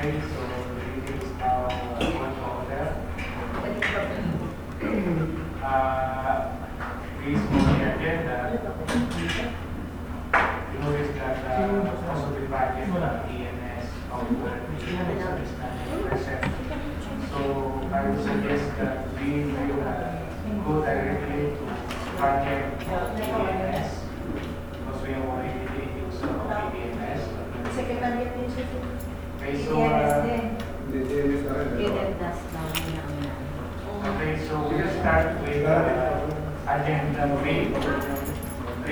Okay, so it is now one order. Please move the agenda. You notice that also divided ENS outward is 90%. So I would suggest that we will go directly to project ENS because we have already used ENS. Okay, so okay, so we'll start with agenda 3.1.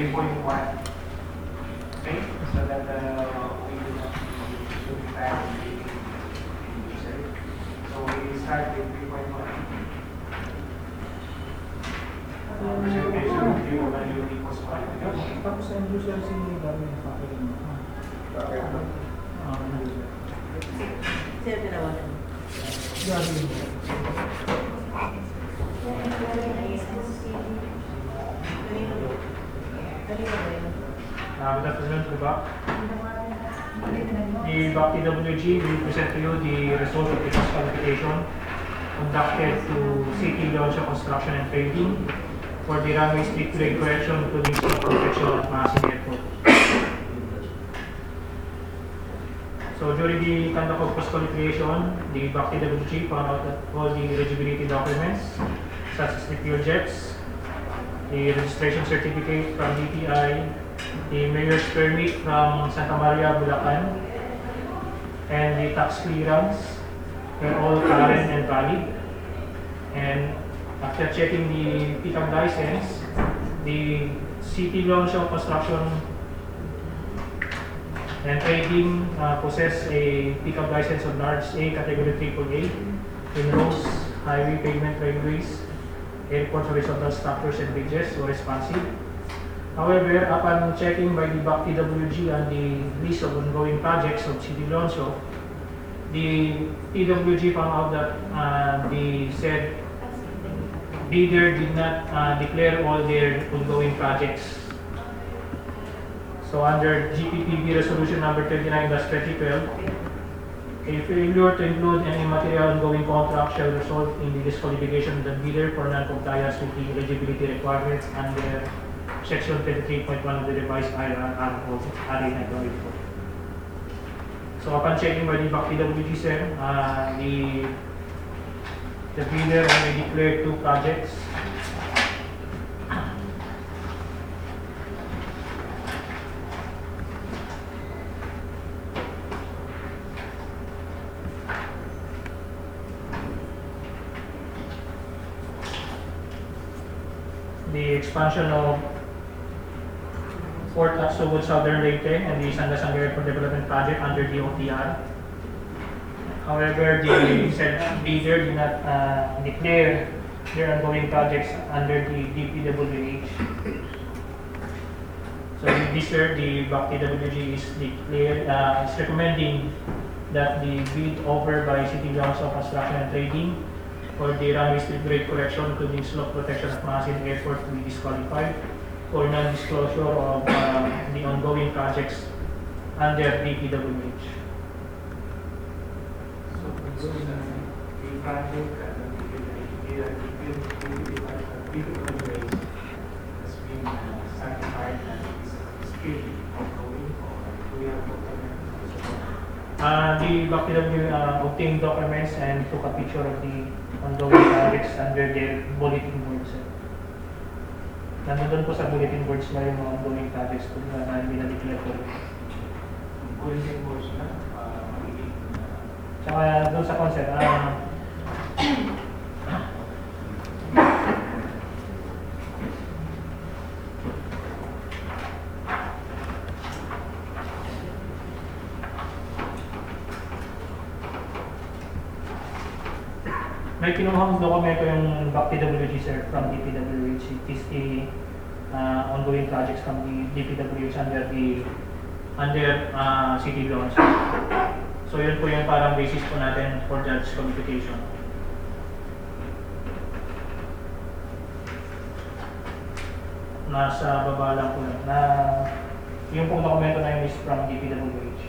Okay, so that we will not be back. So we start with 3.1. Presentation of view of annuity cost qualification. Tapos ang usual sino gawin ng packaging mo? Sino tinawagan? Gawin mo. Good afternoon, the BAC. The BAC TWG will present to you the result of the cost qualification conducted to City Launch Construction and Trading for the runway street grade correction including slope protection at Masin Airport. So during the conduct of cost qualification, the BAC TWG found out that all the eligibility documents such as the fuel jets, the registration certificate from DTI, the mayor's permit from Santa Maria, Bulacan, and the tax clearance were all current and valid. And after checking the pickup license, the City Launch of Construction and Trading possess a pickup license of large A category AAA in roads, highway, pavement, railways, airports, horizontal structures and bridges, so responsive. However, upon checking by the BAC TWG on the list of ongoing projects of City Lonso, the TWG found out that the said bidder did not declare all their ongoing projects. So under GPPB resolution number 39/2012, a failure to include any material ongoing contract shall result in the disqualification of the bidder for non-compliance with the eligibility requirements under Section 23.1 of the revised IRR Article RA 1984. So upon checking by the BAC TWG, sir, the bidder only declared 2 projects. The expansion of Fort Atsugod Southern Leyte and the Sangasanga Airport Development Project under the OTR. However, the said bidder did not declare their ongoing projects under the DPWH. So with this year, the BAC TWG is recommending that the bid over by City Council of Construction and Trading for the runway street grade correction including slope protection at Masin Airport to be disqualified for non-disclosure of the ongoing projects under DPWH. So the project has been certified and is still ongoing, or do we have The BAC TWG obtained documents and took a picture of the ongoing projects under their bulletin boards. Nandun po sa bulletin boards na yung mga ongoing projects po na hindi na-declare po. bulletin boards na magiging Tsaka doon sa concept, may kinuhang dokumento yung BAC TWG, sir, from DPWH. It is the ongoing projects from the DPWH under City Launch. So yun po yung parang basis po natin for judge qualification. Nasa baba lang po na yung pong dokumento na yun is from DPWH.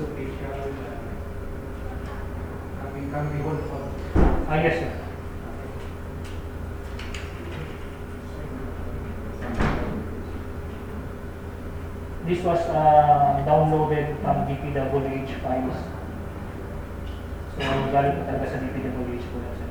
official, can we hold for? Yes, sir. This was downloaded from DPWH files. So, galing po talaga sa DPWH po yan, sir.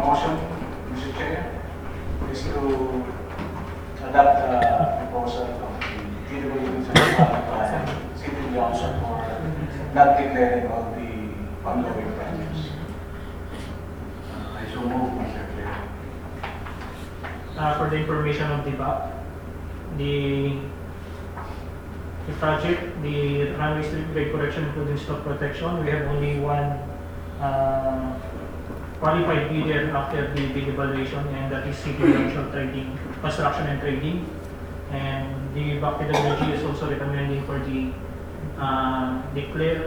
Motion, Mr. Chair, is to adopt the proposal of the City Council for not declaring all the following projects. I so move, Mr. Chair. For the information of the BAC, the project, the runway street grade correction including slope protection, we have only one qualified bidder after the bid evaluation, and that is City Financial Trading, Construction and Trading. And the BAC PWG is also recommending for the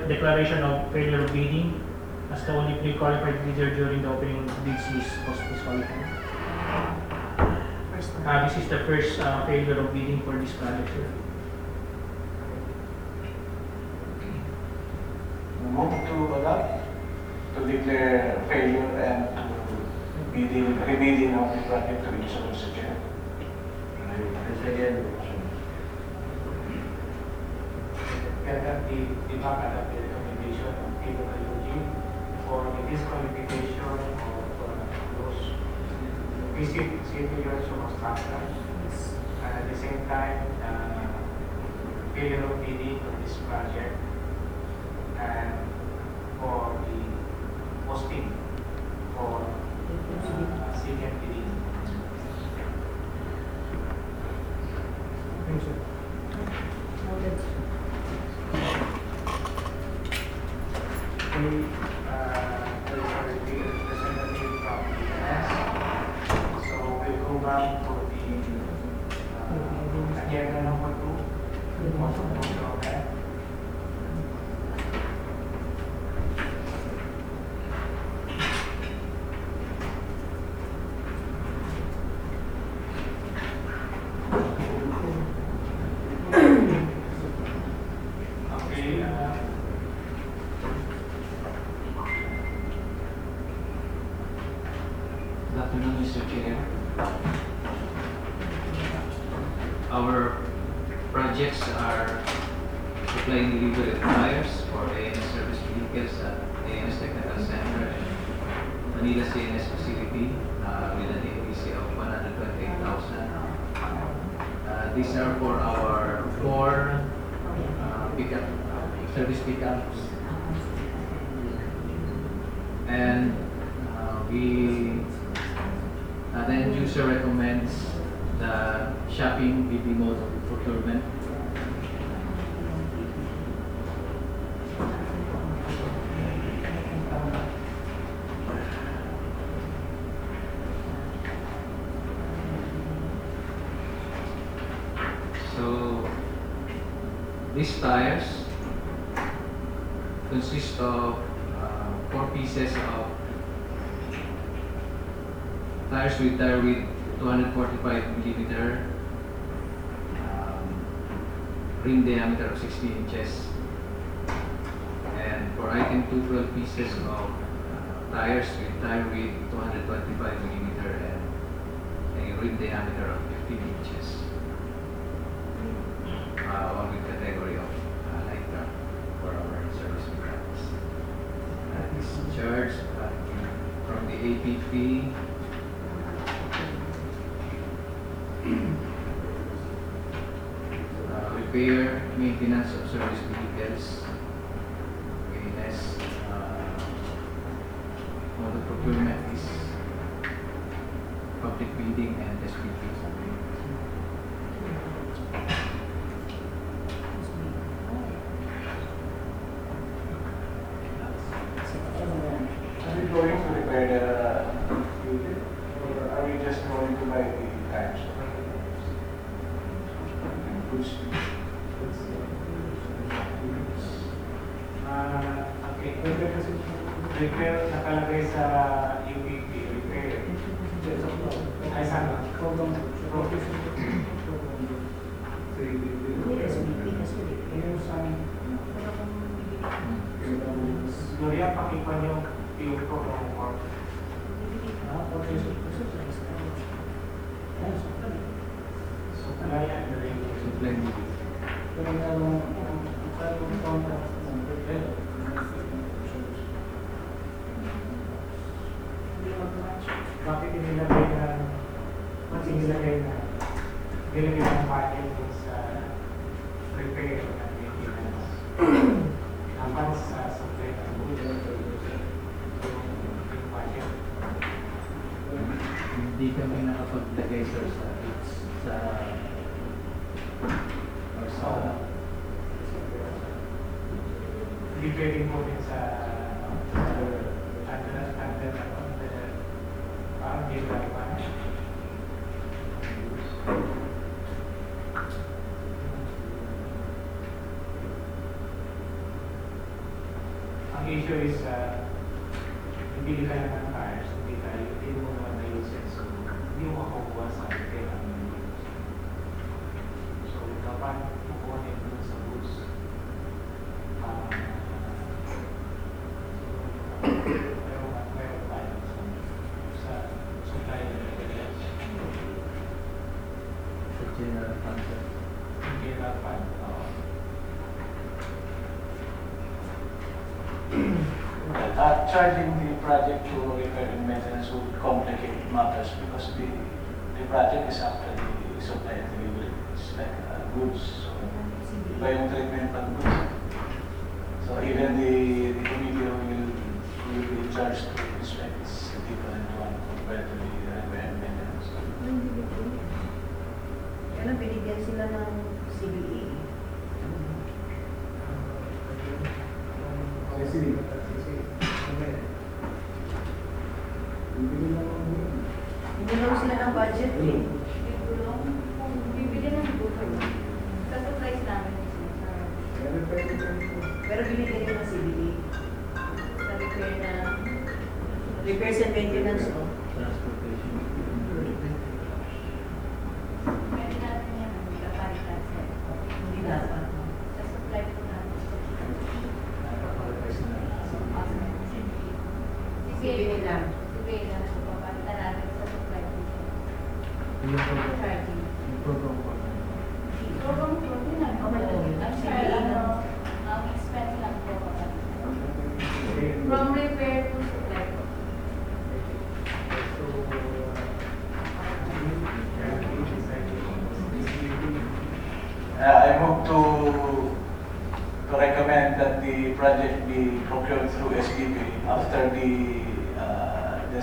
declaration of failure of bidding, as the only pre-qualified bidder during the opening bids is disqualified. This is the first failure of bidding for this project, sir. Move to adopt, to declare failure and to rebidding of the project to be so, Mr. Chair. That the BAC adopted the recommendation of PWG for the disqualification of those civil construction, and at the same time, failure of bidding of this project, and for the posting for second bidding. Thank you, sir. Noted. There is already a representative from BNS, so we'll go back to the agenda number 2, motion to amend. Okay, Good afternoon, Mr. Chair. Our projects are supplying delivery of tires for ANS service vehicles at ANS Technical Center and Manila CNS facility with an APC of 128,000. These are for our 4 pickup, service pickups. And the end user recommends the shopping BB mode of procurement. So these tires consist of 4 pieces of tires with tire width 245 millimeter, rim diameter of 60 inches, and for item 2, 12 pieces of tires with tire width 225 millimeter and a rim diameter of 15 inches, all with category of light truck for our service pickups. This charge from the APP. Repair, maintenance of service vehicles, ANS, all the procurement is public bidding and SPP. are we going to repair the unit, or are we just going to buy the tires? repair nakalagay sa UPP, repair. Ay, sana? Program. Hindi, SBP kasi. Yung sign. Wala kang bibili. Siguro yan, pakikuan yung PO ko ng court. Supplies na. Supply and delivery. Supply mo. Pero meron contract ng repair. Hindi mag-match. Bakit inilagay na, mas inilagay na, nilagay ng budget dun sa repair at maintenance. Dapat sa supply ng yung budget. Hindi kami nakapaglagay sir sa or sa Hindi pwedeng mo din sa under parang general fund. Ang issue is, bibili ka lang ng tires, hindi mo naman na-uses, so hindi mo makukuha sa repair ang maintenance. So, dapat kukunin dun sa goods. Meron tayo sa supply and maintenance. sa general fund sir. General fund. Charging the project to repair and maintenance would complicate matters because the project is actually supply and delivery. It's like goods. So, iba yung treatment ng goods. So even the committee will be charged to inspect is a different one compared to the repair and maintenance. Kaya lang binigyan sila ng CBE. Hindi lang sila ng budget eh. Bibili ng buto. Sa supplies namin. Pero binigyan nila ng CBE. Sa repair na. Repairs and maintenance, no? Transportation. Pwede natin yan. Kapalitan sir. Hindi dapat. Sa supply po namin. Nakapag-advise na CBE lang. Sige lang. Papalitan natin sa supply po. yung program. Charging. Yung program ko. Program po din lang. Ang charge, ang expense lang po. From repair to supply po. I move to recommend that the project be procured through SPP after the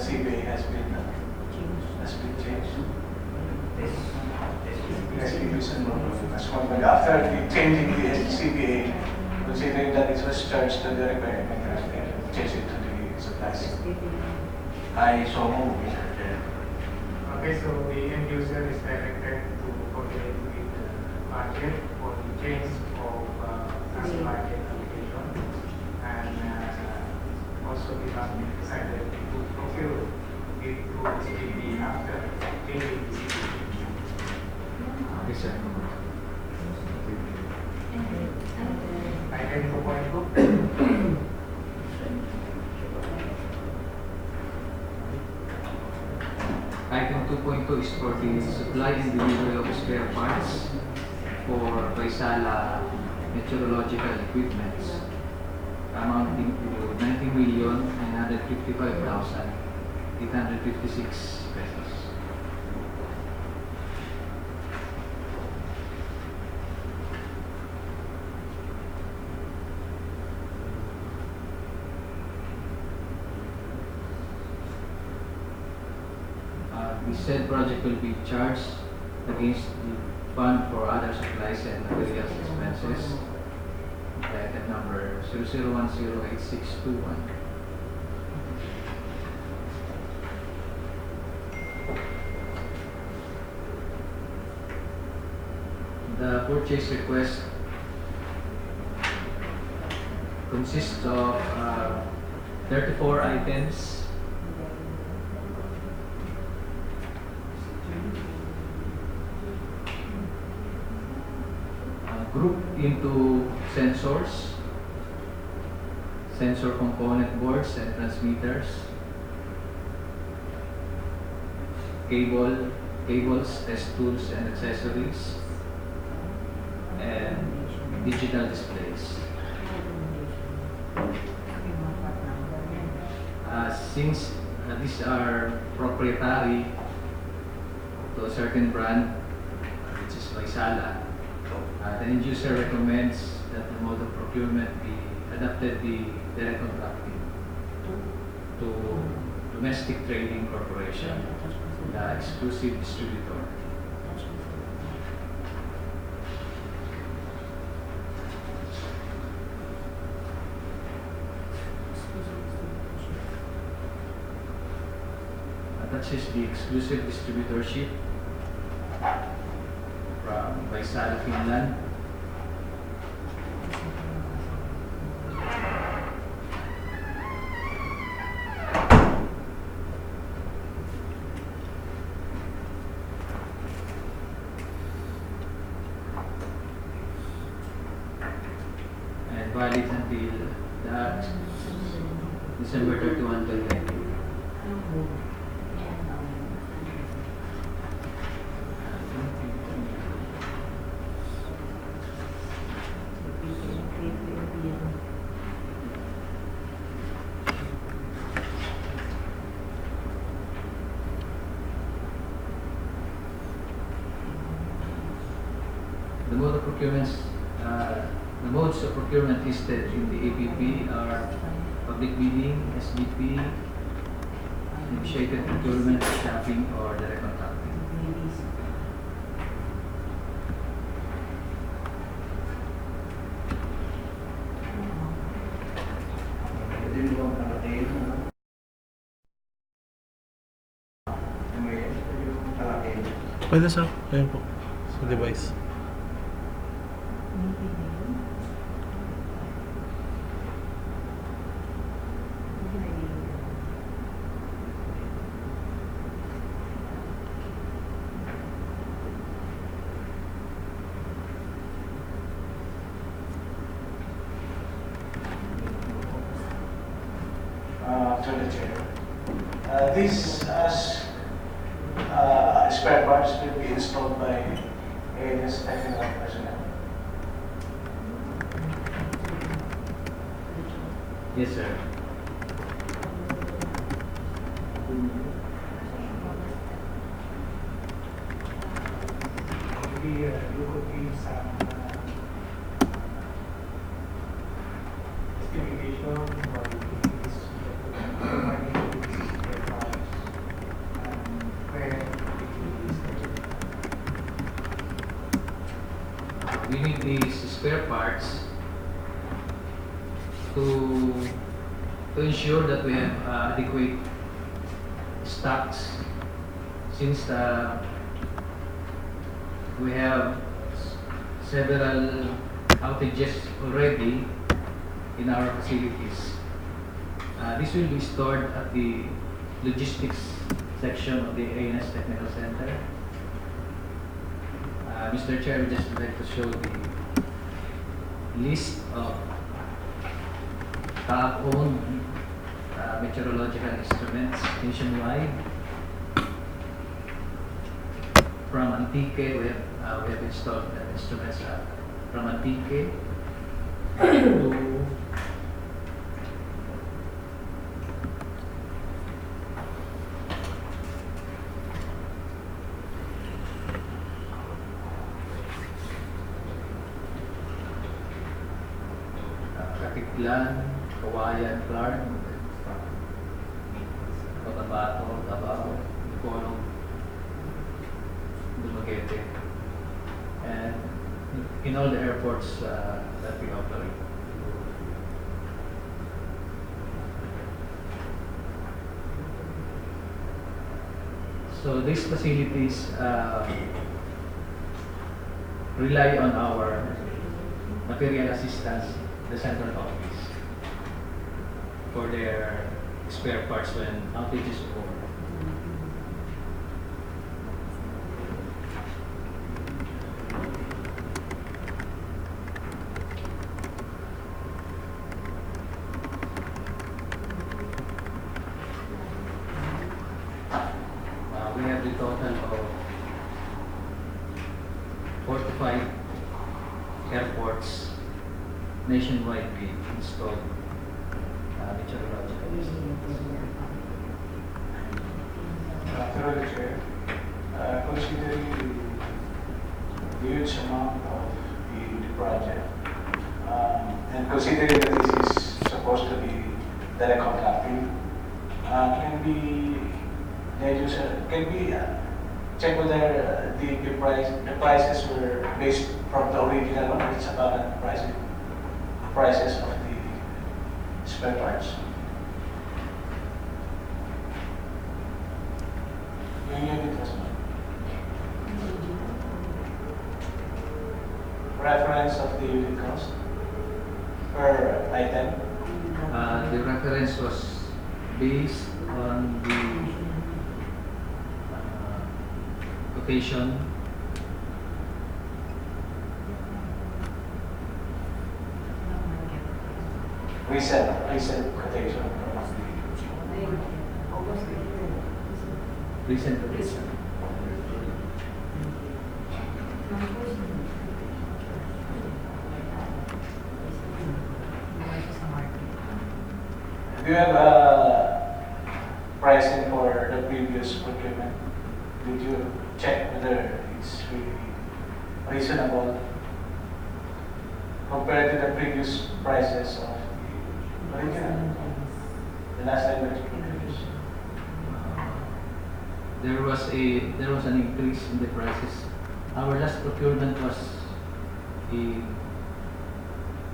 CBA has been changed. SPP is involved. After the changing the CBA, considering that it was charged to the repair, change it to the supplies. I so move, Mr. Chair. Okay, so the end user is directed to coordinate with the budget for the change of task budget allocation. And also the government decided to procure it through CBP after changing the CBP. Okay, sir. Item 2.2. Item 2.2 is for the supply and delivery of spare parts for Paisala meteorological equipments amounting to 90,955,856 pesos. The said project will be charged against the fund for other supplies and materials expenses. Item number 00108621. The purchase request consists of 34 items. Grouped into sensors, sensor component boards and transmitters, cables, test tools and accessories, and digital displays. Since these are proprietary to a certain brand, which is Vaisala, the end user recommends that the mode of procurement be adapted the direct contracting to Domestic Trading Corporation, the exclusive distributor. That is the exclusive distributorship from Vaisala, Finland. And valid until the December 31, 2019. The modes of procurement listed in the APP are public bidding, SBP, negotiated procurement, shopping, or direct contracting. Pwede sir, ayun po, sa device. To the chair. These spare parts will be installed by ANS technical personnel. Yes, sir. Maybe you could give some estimation or this We need these spare parts to ensure that we have adequate stocks, since we have several outages already in our facilities. This will be stored at the logistics section of the ANS Technical Center. Mr. Chair, I would just like to show the list of CAAP-owned meteorological instruments nationwide. From Antique, we have installed instruments from Antique to Katiklan, Kawayan, Clark, Cotabato, Davao, Ipolog, Dumaguete, and in all the airports that we operate. So these facilities rely on our material assistance, the central office. for their spare parts when outages occur. We have the total of 45 airports nationwide being installed meteorological instruments. Through the chair, considering the huge amount of the project, and considering that this is supposed to be direct contracting, can we check whether the prices were based from the original one, it's about the prices of the spare parts? Yung unit was not. Reference of the unit cost per item. The reference was based on the quotation. Recent quotation. Recent quotation. Do you have pricing for the previous procurement? Did you check whether it's really reasonable compared to the previous prices of the original? The last time that you produced? There was an increase in the prices. Our last procurement was in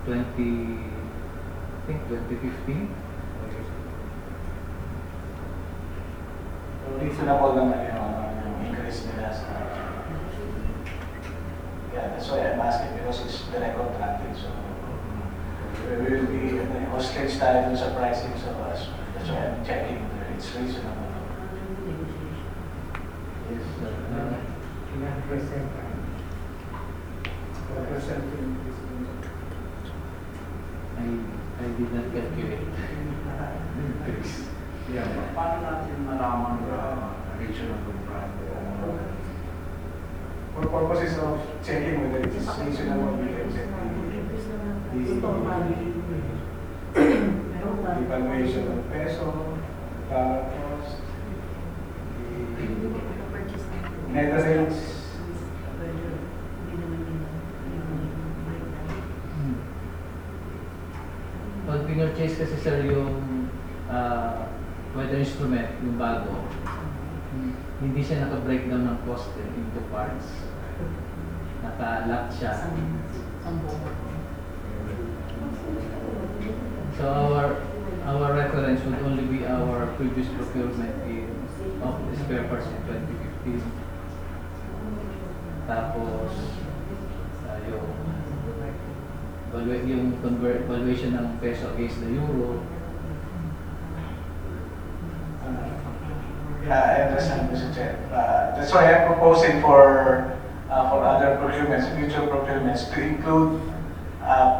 2015. Reasonable naman yung increase nila sa... Yeah, that's why I'm asking because it's direct contracting. So we will be hostage tayo dun sa pricing. So that's why I'm checking whether it's reasonable. Yes, Ilan percent? What percent increase? I did not calculate increase. Yeah, paano natin malaman reasonable price? For purposes of checking whether it is reasonable, we can check the evaluation of peso, dollar cost, the net rates. Pag pinurchase kasi sir yung weather instrument, yung bago, hindi siya naka-breakdown ng cost into parts. Naka-lock siya. So our reference would only be our previous procurement of the spare parts in 2015. Tapos yung valuation ng peso against the euro. Yeah, I understand, Mr. Chair. That's why I'm proposing for other procurements, future procurements, to include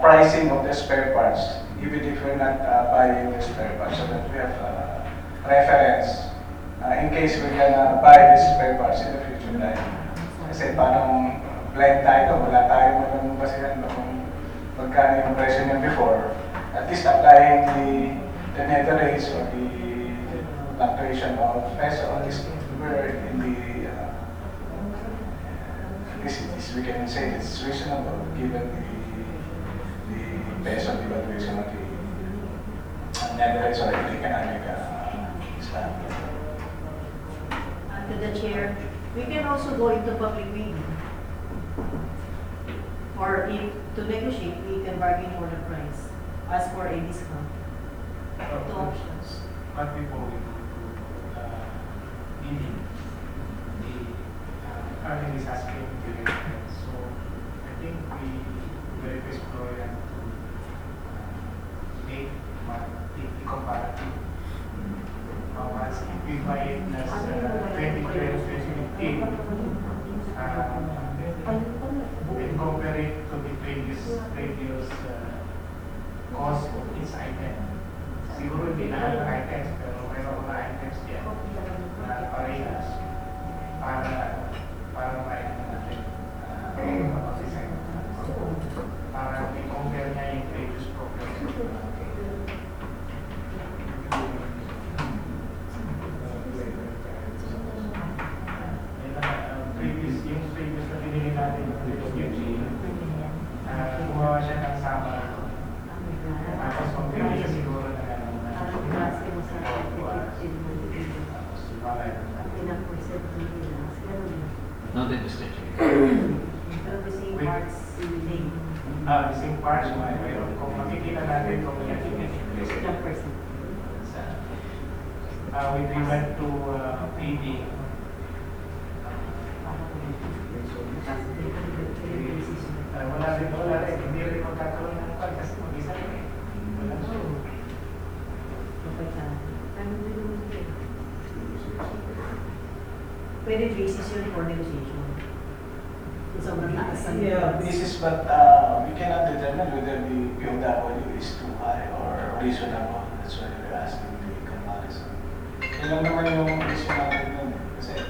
pricing of the spare parts, even if we're not buying the spare parts, so that we have reference in case we're gonna buy these spare parts in the future. Kasi parang blind tayo, wala tayo magandang basihan kung magkano yung presyo niya before. At least applying the net rates or the fluctuation of peso, at least we're in the at least we can say it's reasonable given the peso devaluation of the net rates or the economic standard. To the chair, we can also go into public meeting. Or if to negotiate, we can bargain for the price, ask for a discount. Two options. But before we go to meeting, the Arlene is asking to reference. So I think we request Florian to make the comparative. Once if we buy it as 2012-2015, and compare it to the previous cost of each item. Siguro hindi lahat ng items, pero mayroon mga items yan na parehas para maayos natin kapag-design. Para i-compare niya yung previous program. Yung previous na pinili natin gumawa siya ng sama. Tapos mag-pinili siya siguro na Noted, Mr. Chair. The same parts, mayroon. Kung makikita natin kung yan with regard to PD, wala rin, hindi rin magkakaroon ng pag kasi mag-isa rin eh. Wala Pwede basis yun for negotiation. Sobrang taas ang This is but we cannot determine whether the POW is too high or reasonable. That's why we're asking the comparison. Yun lang naman yung issue natin nun. Kasi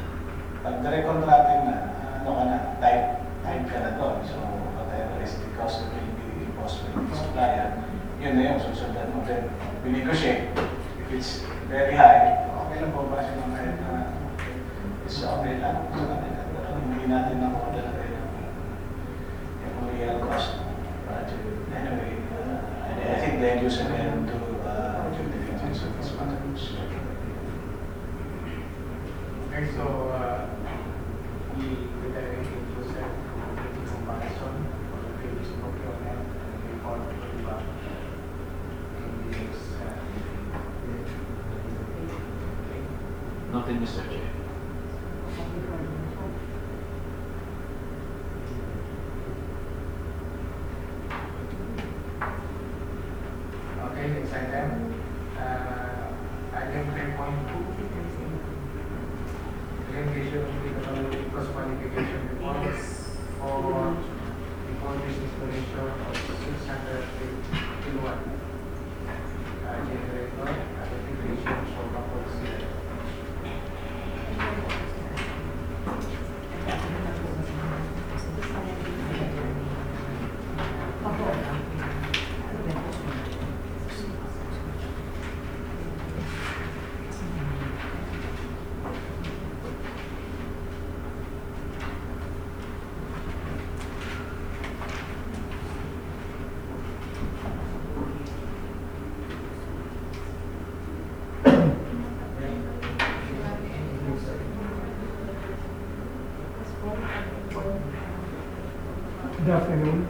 pag recontracting na, ano ka na, tight ka na doon. So whatever is the cost that will be imposed by the supplier, yun na yung susundan mo. Then we negotiate. If it's very high, okay lang po ba siya ng kahit na it's okay lang sa kanila. Pero hindi natin nakuha talaga yung real cost ng project. Anyway, I think the end user can do due diligence of this matter. Okay, so we directly use a comparison for the previous procurement and report to the BAC in the next Noted, Mr. Chair. Okay, next item. Item 3.2. Presentation of the cost qualification report for the voltage installation of 600 kilowatt generator at the location for Bacol City. Good afternoon.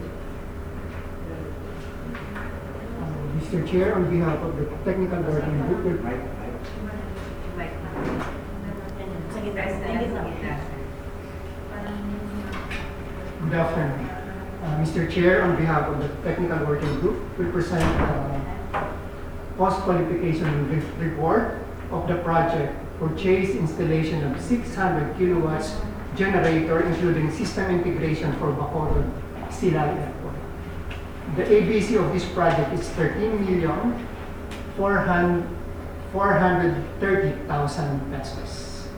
Mr. Chair, on behalf of the Technical Working Group, Good afternoon. Mr. Chair, on behalf of the Technical Working Group, we present cost qualification report of the project purchase installation of 600 kilowatts generator, including system integration for Bacolod Silal Airport. The ABC of this project is 13,430,000 pesos.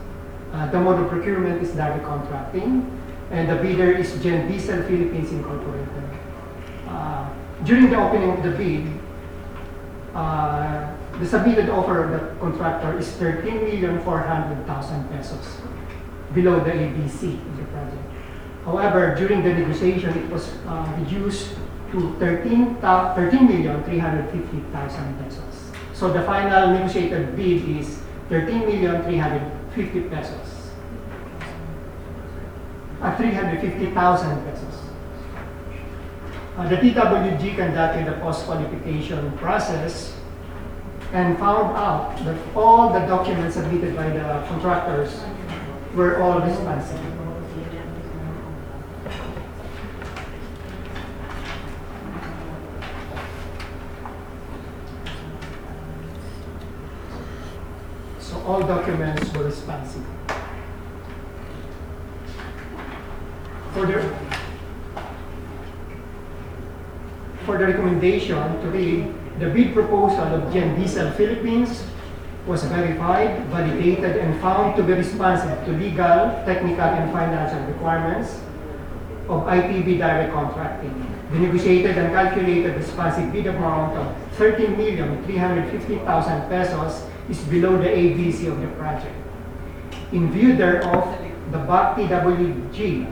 The mode of procurement is direct contracting, and the bidder is Gen Diesel Philippines Incorporated. During the opening of the bid, the submitted offer of the contractor is 13,400,000 pesos, below the ABC of the project. However, during the negotiation, it was reduced to 13,350,000 pesos. So the final negotiated bid is 13,350,000 pesos. 350,000 pesos. The TWG conducted the post-qualification process and found out that all the documents submitted by the contractors were all responsive. all documents were responsive. For the recommendation to read, the bid proposal of Gen Diesel Philippines was verified, validated, and found to be responsive to legal, technical, and financial requirements of IPB direct contracting. The negotiated and calculated responsive bid amount of 13,350,000 pesos is below the ABC of the project. In view thereof, the BAC TWG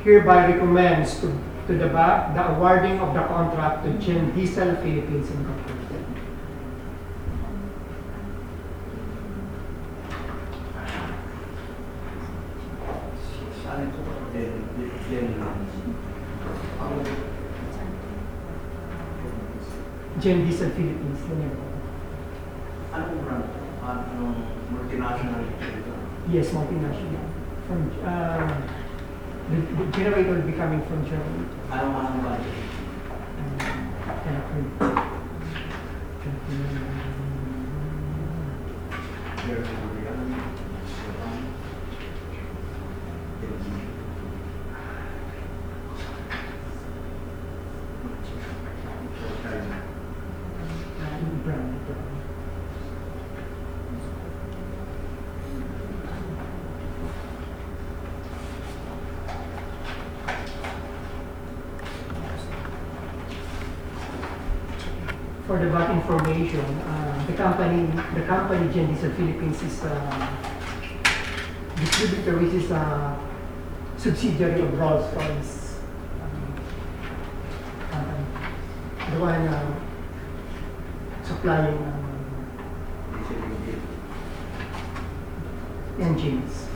hereby recommends to the BAC the awarding of the contract to Gen Diesel Philippines Incorporated. Gen Diesel Philippines, ganyan po. Anong brand? Anong multinational ito? Yes, multinational. From, the generator will be coming from Germany. Anong budget? For the back information, the company Gen Diesel Philippines is distributor, which is a subsidiary of Rolls-Royce company. The one supplying engines.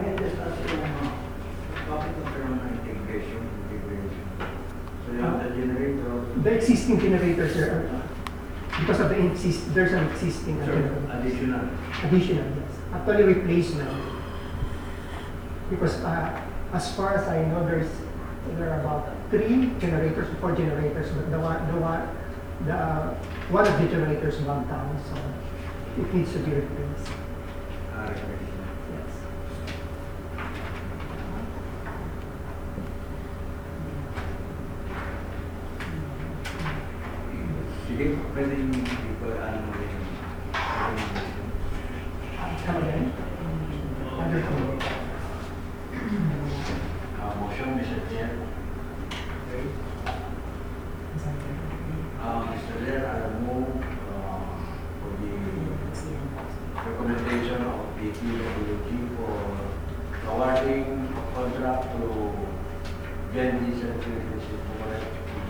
May discuss yung bakit nagkaroon ng integration? So you have the generator. The existing generators are because of there's an existing Additional. additional, yes. Actually replacement. Because as far as I know, there are about 3 generators, 4 generators, but one of the generators went down, so it needs to be replaced. Yes. Sige, pwede yung ano rin. Come again? Understood. Motion, Mr. Chair. Mr. Chair, I will move for the recommendation of the TWG for awarding contract to Gen Diesel Philippines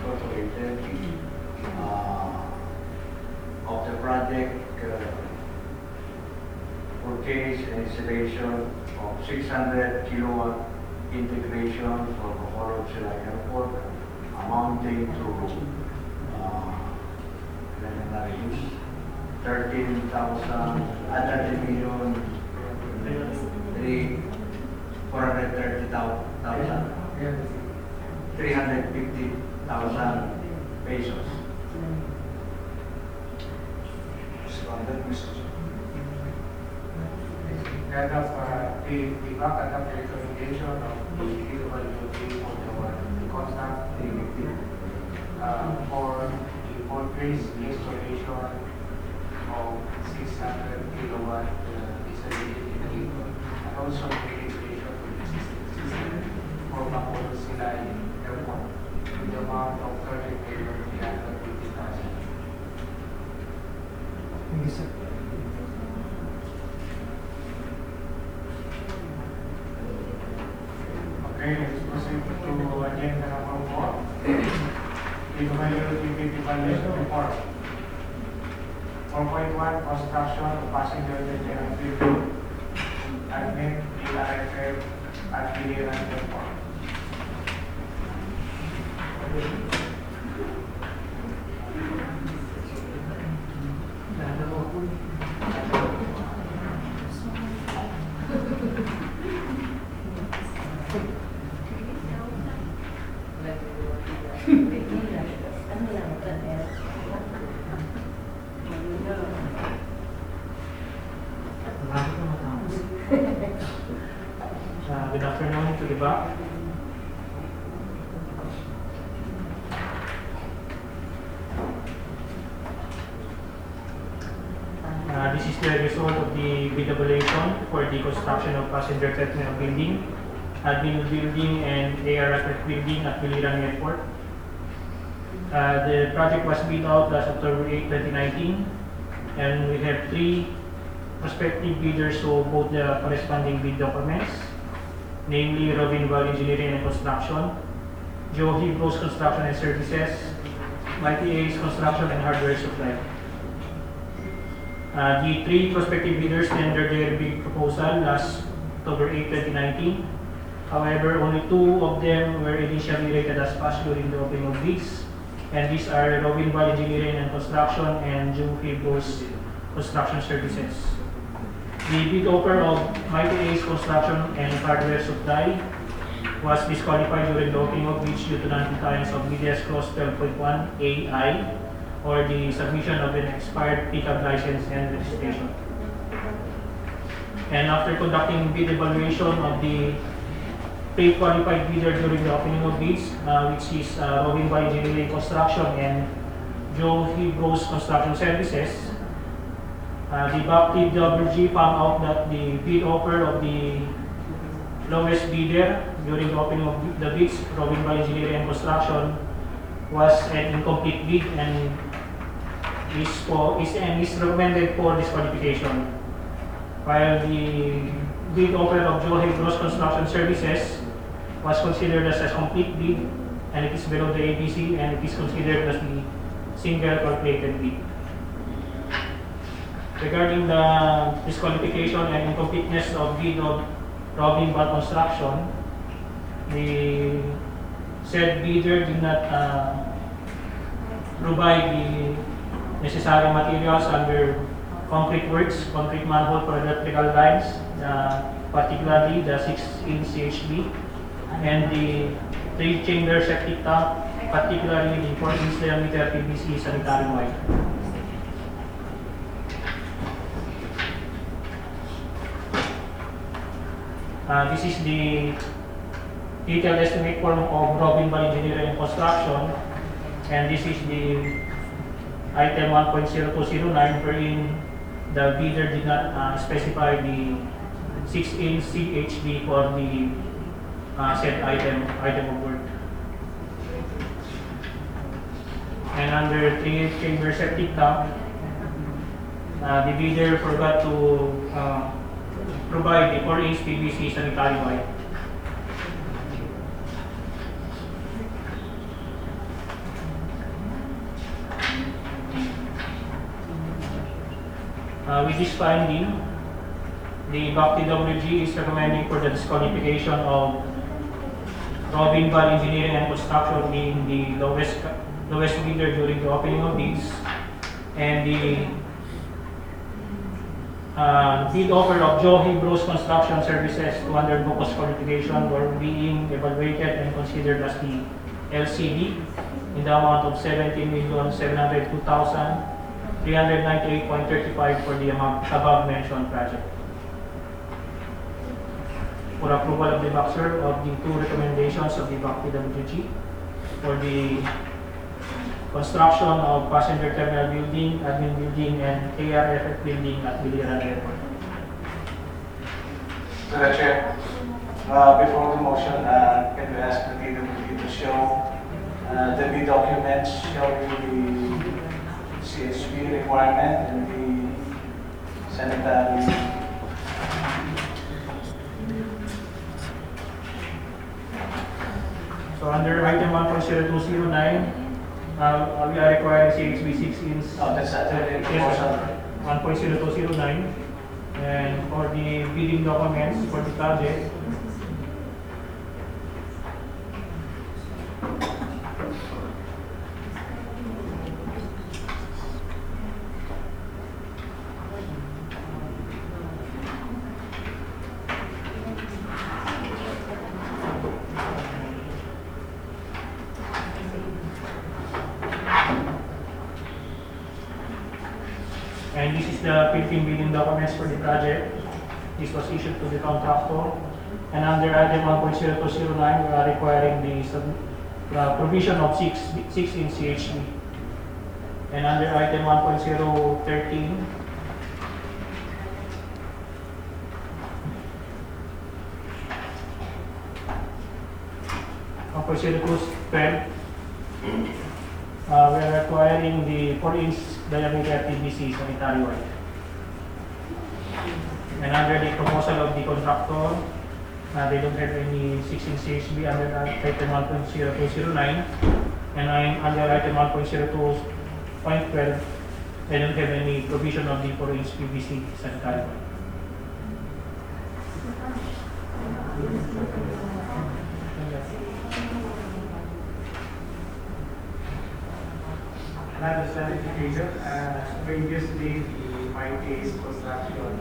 Incorporated of the project purchase and installation of 600 kilowatt integration for Bacolod Sila Airport amounting to 13,350,000 pesos. Responded, Mr. Chair. That of the BAC adopt the recommendation of the DWG for the contract for the purchase installation of 600 kilowatt diesel generator and also the integration of the system for Bacolod Silay Airport in the amount of 30,350,000. Thank you, sir. Okay, let's proceed to agenda number 4. The community evaluation report. 4.1 construction of passenger general vehicle admin PRFF at Pilihan Airport. Good afternoon to the BAC. This is the result of the bid evaluation for the construction of passenger terminal building, admin building, and AR building at Biliran Airport. The project was bid out last October 8, 2019, and we have 3 prospective bidders who both the corresponding bid documents, namely Robin Val Engineering and Construction, Joe Hibros Construction and Services, Mighty A's Construction and Hardware Supply. The 3 prospective bidders tendered their bid proposal last October 8, 2019. However, only 2 of them were initially rated as pass during the opening of bids, and these are Robin Val Engineering and Construction and Joe Hibros Construction Services. The bid offer of Mighty A's Construction and Hardware Supply was disqualified during the opening of bids due to non-compliance of BDS Clause 12.1 AI, or the submission of an expired pickup license and registration. And after conducting bid evaluation of the pre-qualified bidder during the opening of bids, which is Robin Val Engineering Construction and Joe Hibros Construction Services, the BAC TWG found out that the bid offer of the lowest bidder during the opening of the bids, Robin Val Engineering and Construction, was an incomplete bid and is recommended for disqualification. While the bid offer of Joe Hibros Construction Services was considered as a complete bid, and it is below the ABC, and it is considered as the single calculated bid. Regarding the disqualification and incompleteness of bid of Robin Val Construction, the said bidder did not provide the necessary materials under concrete works, concrete manhole for electrical lines, particularly the 6-inch CHB, and the 3-chamber septic tank, particularly the 4-inch diameter PVC sanitary wire. This is the detailed estimate form of Robin Val Engineering and Construction, and this is the item 1.0209, wherein the bidder did not specify the 6-inch CHD for the said item of work. And under 3-chamber septic tank, the bidder forgot to provide the 4-inch PVC sanitary wire. With this finding, the BAC TWG is recommending for the disqualification of Robin Val Engineering and Construction being the lowest bidder during the opening of bids, and the bid offer of Joe Hibros Construction Services to undergo qualification were being evaluated and considered as the LCD in the amount of 17,702,398.35 for the above mentioned project. For approval of the BAC, sir, of the 2 recommendations of the BAC TWG for the construction of passenger terminal building, admin building, and ARFF building at Biliran Airport. To the Chair, before the motion, can we ask the TWG to show the bid documents showing the CHP requirement and the sanitary. So under item 1.0209, we are requiring CHB 6-inch. Oh, that's the proposal. 1.0209, and for the bidding documents for the project, And this is the 15 billion documents for the project. This was issued to the contractor. And under item 1.0209, we are requiring the provision of 6-inch CHD. And under item 1.013, we are requiring the 4-inch diameter PVC sanitary wire. And under the proposal of the contractor, they don't have any 6-inch CHB under item 1.0209, and under item 1.02.12, they don't have any provision of the 4-inch PVC sanitary wire. Another clarification, previously my case construction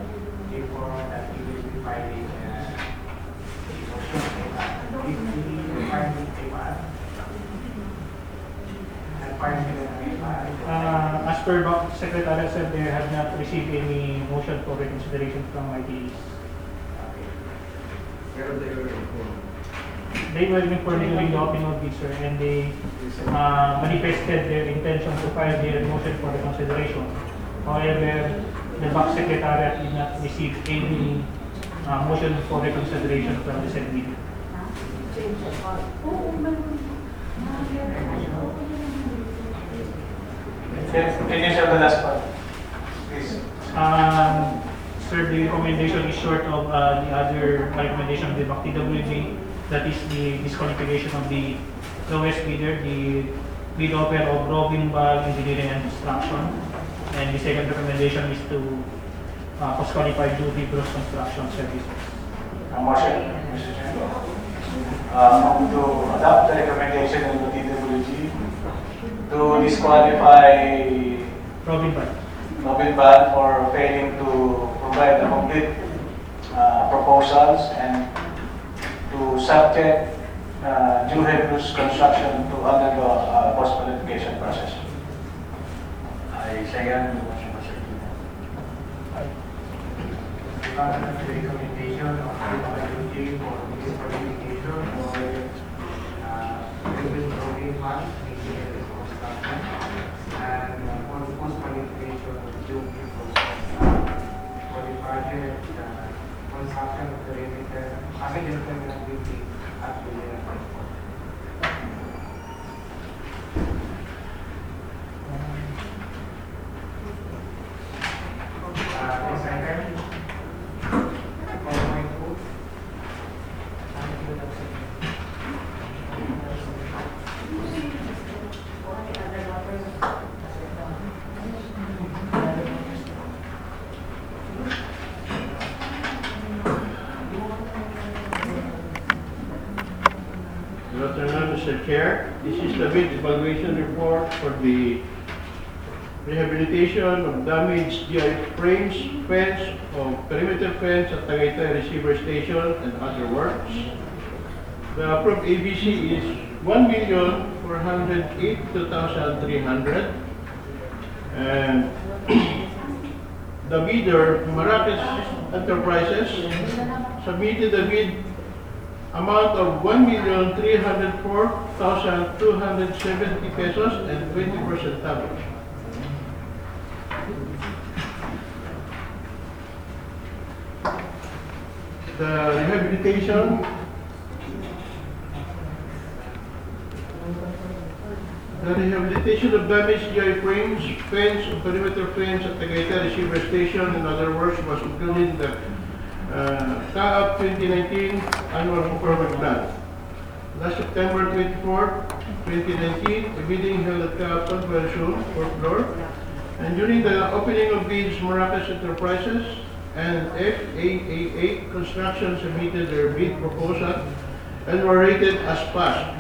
before that we will be filing motion if we finding paper and finding paper. As per BAC Secretary said, they have not received any motion for reconsideration from ITEs. Pero they were informed. They were informed during the opening of this, sir, and they manifested their intention to file their motion for reconsideration. However, the BAC Secretariat did not receive any motion for reconsideration from the said meeting. Can you share the last part, please? Sir, the recommendation is short of the other recommendation of the BAC TWG, that is the disqualification of the lowest bidder, the bid offer of Robin Ball Engineering and Construction. And the second recommendation is to disqualify Judy Gross Construction Services. Motion, Mr. Chairman. Move to adopt the recommendation of the TWG to disqualify Robin Ball. Robin Ball for failing to provide the complete proposals and to subject Judy Gross Construction to undergo post-qualification process. I second the motion, Mr. Chairman. The recommendation of the TWG for disqualification for Robin Ball Engineering Construction and post-qualification of Judy Gross for the project construction of the perimeter as a gentleman activity at the airport. This item, 4.2. Good afternoon, Mr. Chair. This is the bid evaluation report for the rehabilitation of damaged GI frames, fence, of perimeter fence at Tagaytay Receiver Station and other works. The approved ABC is 1,482,300, and the bidder, Maracas Enterprises, submitted a bid amount of 1,304,270 pesos and 20% average. The rehabilitation of damaged GI frames, fence, perimeter fence at Tagaytay Receiver Station and other works was included in the CAAP 2019 Annual Performance Plan. Last September 24, 2019, a bidding held at CAAP Conference Room, 4th floor, and during the opening of bids, Maracas Enterprises and FAAA Construction submitted their bid proposal and were rated as passed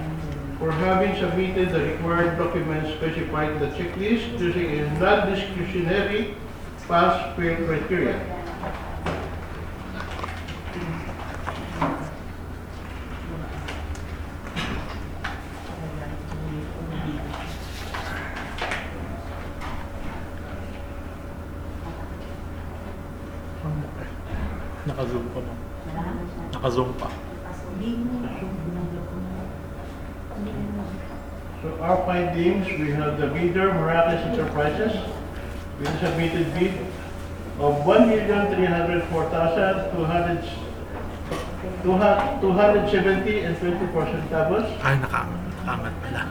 for having submitted the required documents specified in the checklist using a non-discretionary pass-fail criteria. Naka-zoom pa no? Naka-zoom pa. So our findings, we have the bidder, Miraculous Enterprises, with a submitted bid of 1,304,270 and 24 centavos. Ay, nakaangat pala.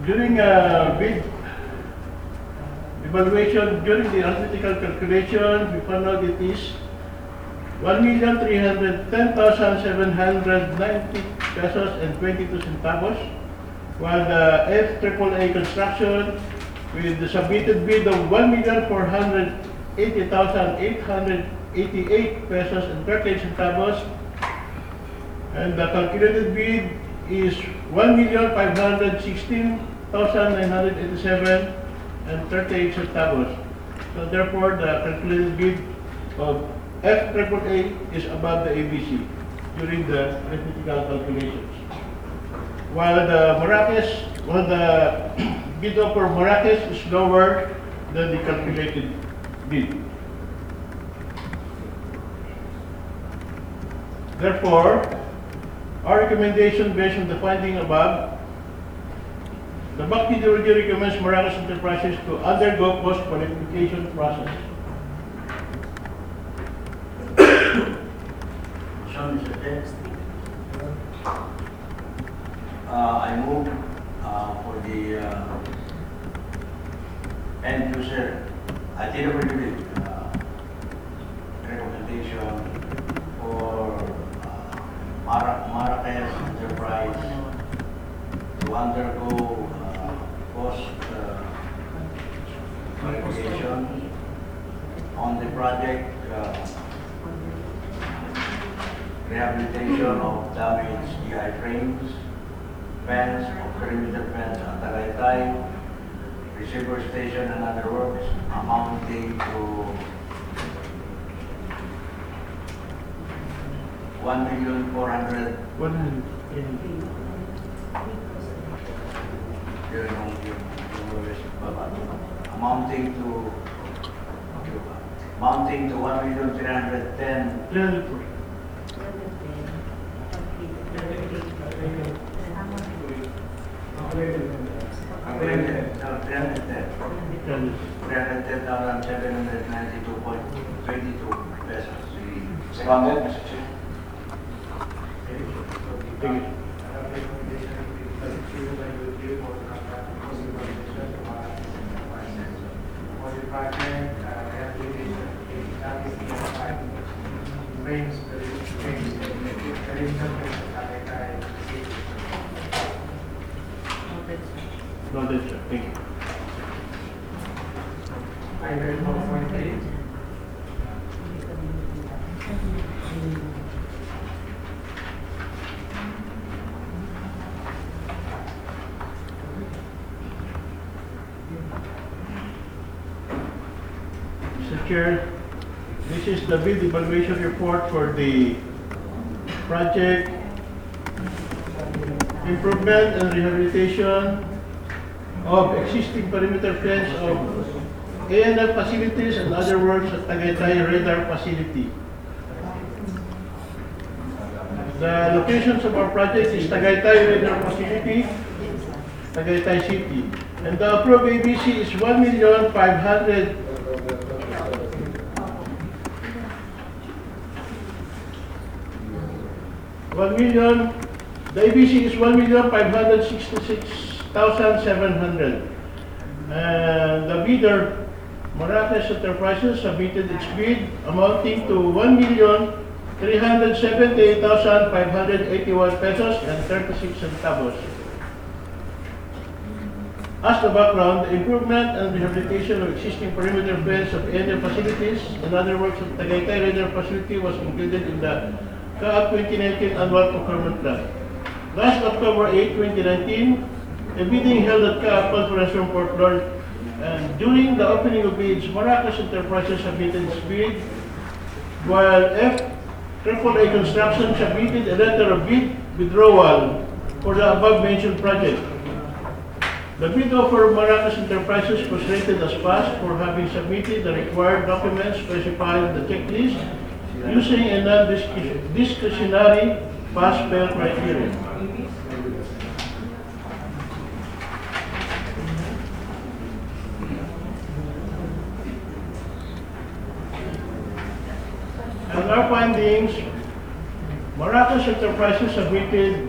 During bid evaluation, during the analytical calculation, we found out it is 1,310,790 pesos and 22 centavos, while the FAAA construction with the submitted bid of 1,480,888 pesos and 38 centavos, and the calculated bid is 1,516,987 and 38 centavos. So therefore, the calculated bid of FAAA is above the ABC during the arithmetical calculations. While the bid for Marrakesh is lower than the calculated bid. Therefore, our recommendation based on the finding above, the BAC recommends Marrakesh Enterprises to undergo post-qualification process. Mr. Chair. I move for the end user itinerary recommendation for Marrakesh Enterprise to undergo post qualification on the project rehabilitation of damaged GI frames, fence, or perimeter fence at Tagaytay, receiver station and other works amounting to 1,400,000. Amounting to 1,310,000. $310,792.22 pesos. Seconded, Mr. Chair. Noted, sir. Thank you. I heard 1.8. Mr. Chair, this is the bid evaluation report for the project improvement and rehabilitation of existing perimeter fence of A&F facilities and other works at Tagaytay radar facility. The locations of our project is Tagaytay radar facility, Tagaytay City. And the approved ABC is 1,500,000. The ABC is 1,566,700. And the bidder, Marrakesh Enterprises, submitted its bid amounting to 1,378,581 pesos and 36 centavos. As the background, the improvement and rehabilitation of existing perimeter fence of any facilities and other works at Tagaytay radar facility was included in the CAAP 2019 annual procurement plan. Last October 8, 2019, a bidding held at CAAP Conference Room, Port Lord, and during the opening of bids, Marrakesh Enterprises submitted its bid, while FAAA Construction submitted a letter of bid withdrawal for the above-mentioned project. The bid offer of Maracas Enterprises was rated as passed for having submitted the required documents specified in the checklist using a non-discretionary pass-fail criteria. And our findings, Maracas Enterprises submitted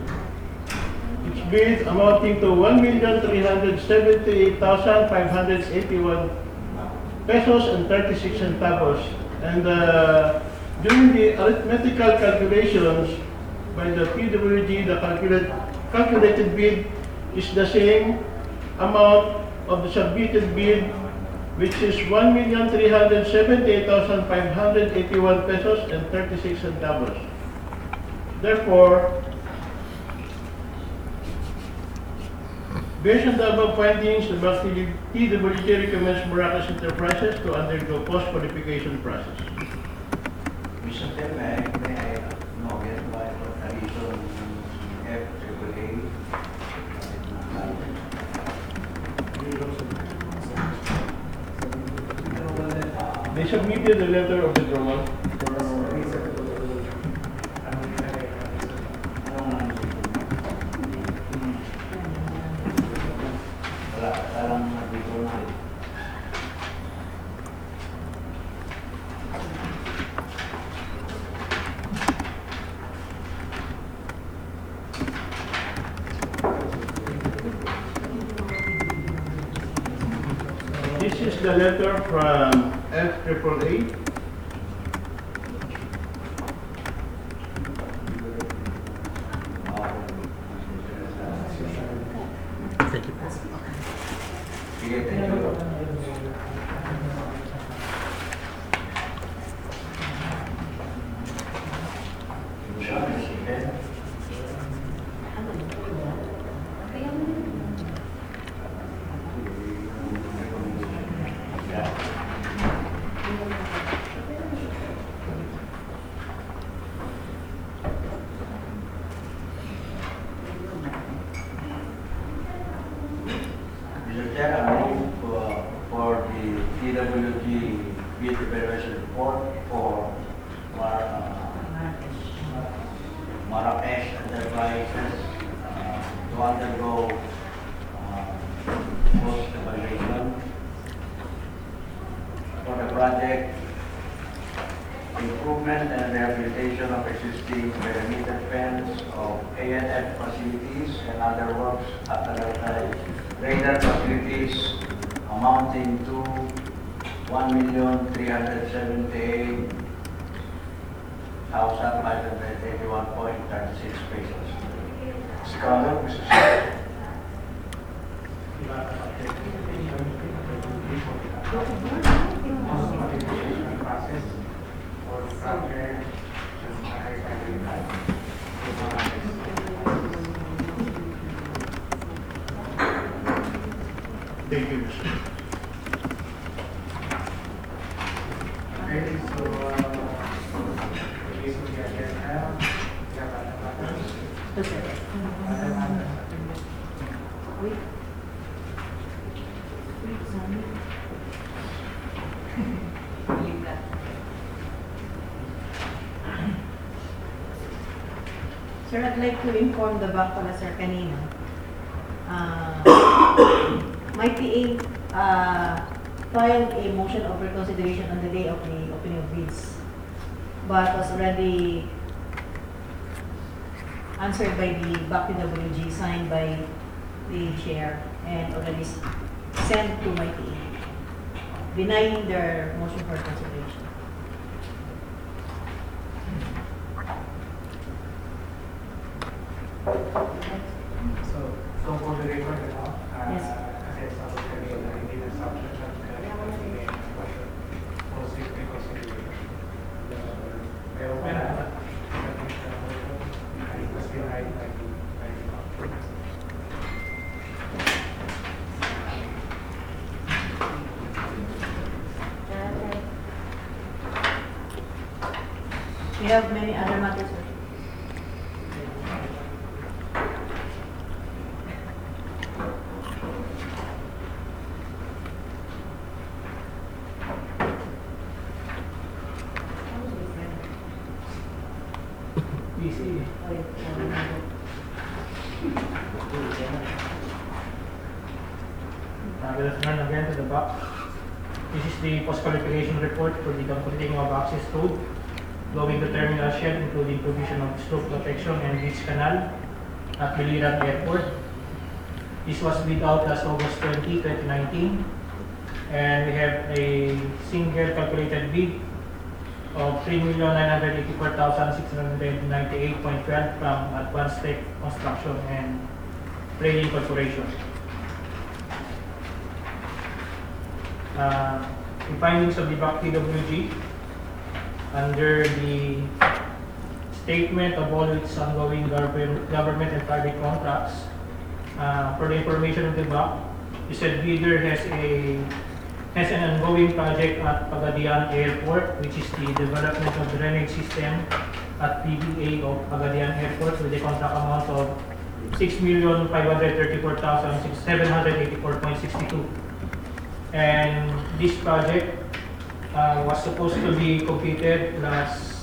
its bid amounting to 1,378,581 pesos and 36 centavos. And during the arithmetical calculations by the PWG, the calculated bid is the same amount of the submitted bid, which is 1,378,581 pesos and 36 centavos. Therefore, based on the above findings, the BAC PWG recommends Maracas Enterprises to undergo post-qualification process. Mr. Chair, may I know again why what the reason FAA? They submitted a letter of withdrawal. Wala, parang nandito na. This is the letter from FAAA. Thank you po. Sige, thank you. Mr. Chair, I move for the PWG bid evaluation report for Marrakesh Enterprises to undergo post-evaluation for the project improvement and rehabilitation of existing perimeter fence of ANF facilities and other works at the radar facilities amounting to 1,378,581.36 pesos. Scholar, Mr. Chair. Process for the project. Thank you, Mr. Okay, so, based on the agenda, we have other matters. Other matters. Sir, I'd like to inform the BAC pala, sir, kanina. My PA filed a motion of reconsideration on the day of the opening of bids, but was already answered by the BAC PWG, signed by the chair, and already sent to my PA, denying their motion for consideration. So for the record, Yes. kasi sa kanina, hindi na subject at post-it reconsideration. Pero pala, I was denied by the We have many other matters, sir. busy. Let us turn again to the back. This is the post-qualification report for the completing of access road going to terminal shed, including provision of slope protection and beach canal at Biliran Airport. This was bid out last August 20, 2019, and we have a single calculated bid of 3,984,698.12 from Advanced Tech Construction and Trading Corporation. The findings of the BAC PWG under the statement of all its ongoing government and private contracts. For the information of the BAC, the said bidder has an ongoing project at Pagadian Airport, which is the development of drainage system at PBA of Pagadian Airport with a contract amount of 6,534,784.62. And this project was supposed to be completed last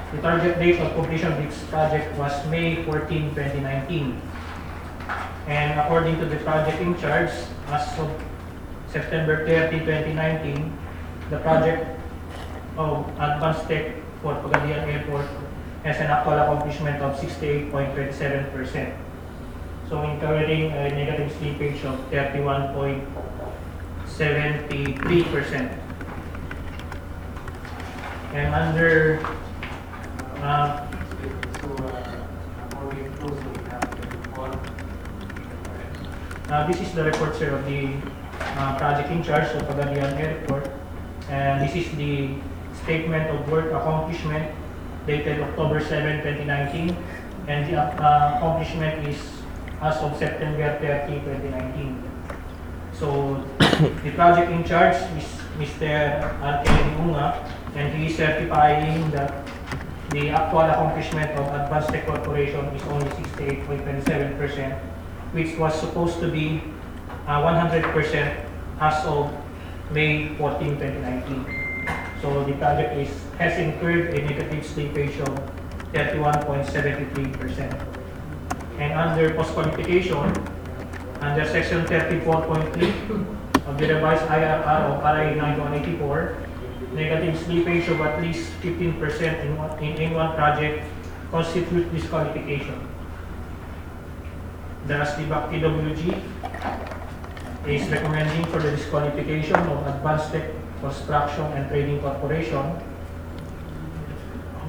the target date of completion of this project was May 14, 2019. And according to the project in charge, as of September 30, 2019, the project of Advanced Tech for Pagadian Airport has an actual accomplishment of 68.27%. So incurring a negative slippage of 31.73%. And under this is the report, sir, of the project in charge of Pagadian Airport, and this is the statement of work accomplishment dated October 7, 2019, and the accomplishment is as of September 30, 2019. So the project in charge is Mr. Arkel Unga, and he is certifying that the actual accomplishment of Advanced Tech Corporation is only 68.27%, which was supposed to be 100% as of May 14, 2019. So the project has incurred a negative slippage of 31.73%. And under post-qualification, under section 34.3 of the revised IRR of RA 9184, negative slippage of at least 15% in any one project constitute disqualification. Thus, the BAC PWG is recommending for the disqualification of Advanced Tech Construction and Trading Corporation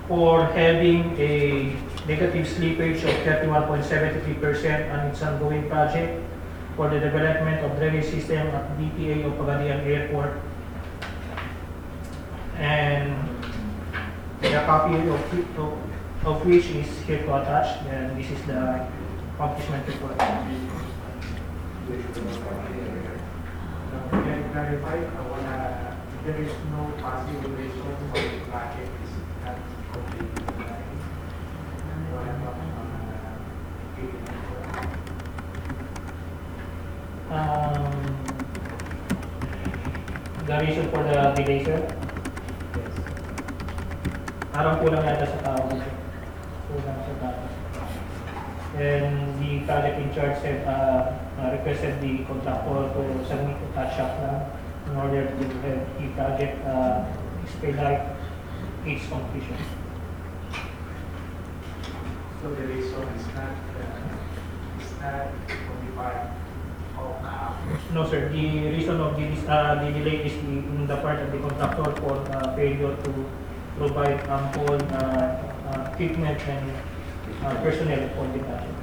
for having a negative slippage of 31.73% on its ongoing project for the development of drainage system at DPA of Pagadian Airport, and a copy of which is here to attach, and this is the accomplishment report. Can you clarify, there is no possible reason why the project is not completed? The reason for the delay, sir? Yes. Parang kulang yata sa tao. Kulang sa tao. And the project in charge said, requested the contractor to submit a touch-up plan in order to have the project expedite its completion. So the reason is not on the part of CAAP. No, sir. The reason of the delay is in the part of the contractor for failure to provide ample equipment and personnel for the project.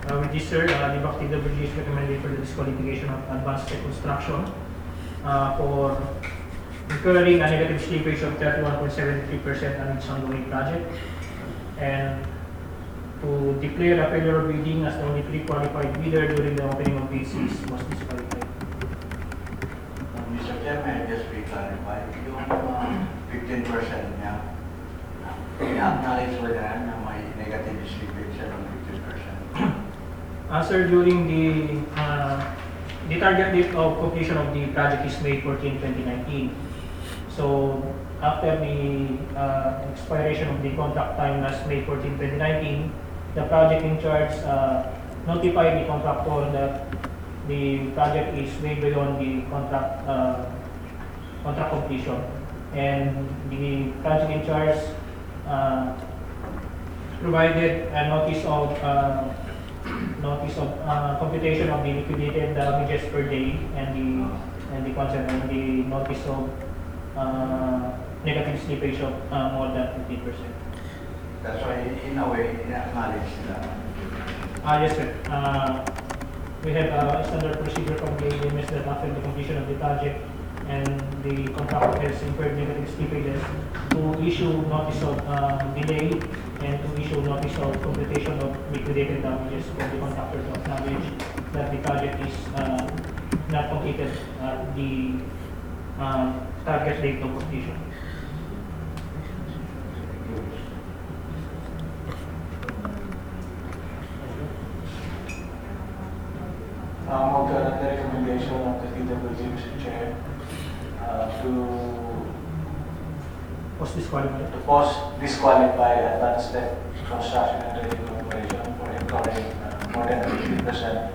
With this, sir, the BAC PWG is recommended for the disqualification of Advanced Tech Construction for incurring a negative slippage of 31.73% on its ongoing project, and to declare a failure of bidding as the only pre-qualified bidder during the opening of bids was disqualified. Mr. Chairman, just re-clarify, yung 15% niya, i-acknowledge mo na may negative slippage around 50%. Sir, during the target date of completion of the project is May 14, 2019. So after the expiration of the contract time last May 14, 2019, the project in charge notified the contractor that the project is way beyond the contract completion, and the project in charge provided a notice of computation of the liquidated damages per day and the concept and the notice of negative slippage of more than 50%. That's why, in a way, acknowledge that. Yes, sir. We have a standard procedure from the ADMS that after the completion of the project and the contractor has incurred negative slippages, to issue notice of delay and to issue notice of computation of liquidated damages for the contractor to acknowledge that the project is not completed at the target date of completion. Of the recommendation of the PWG, Mr. Chair, to Post disqualified. disqualify advanced step construction and trading corporation for incurring more than 50%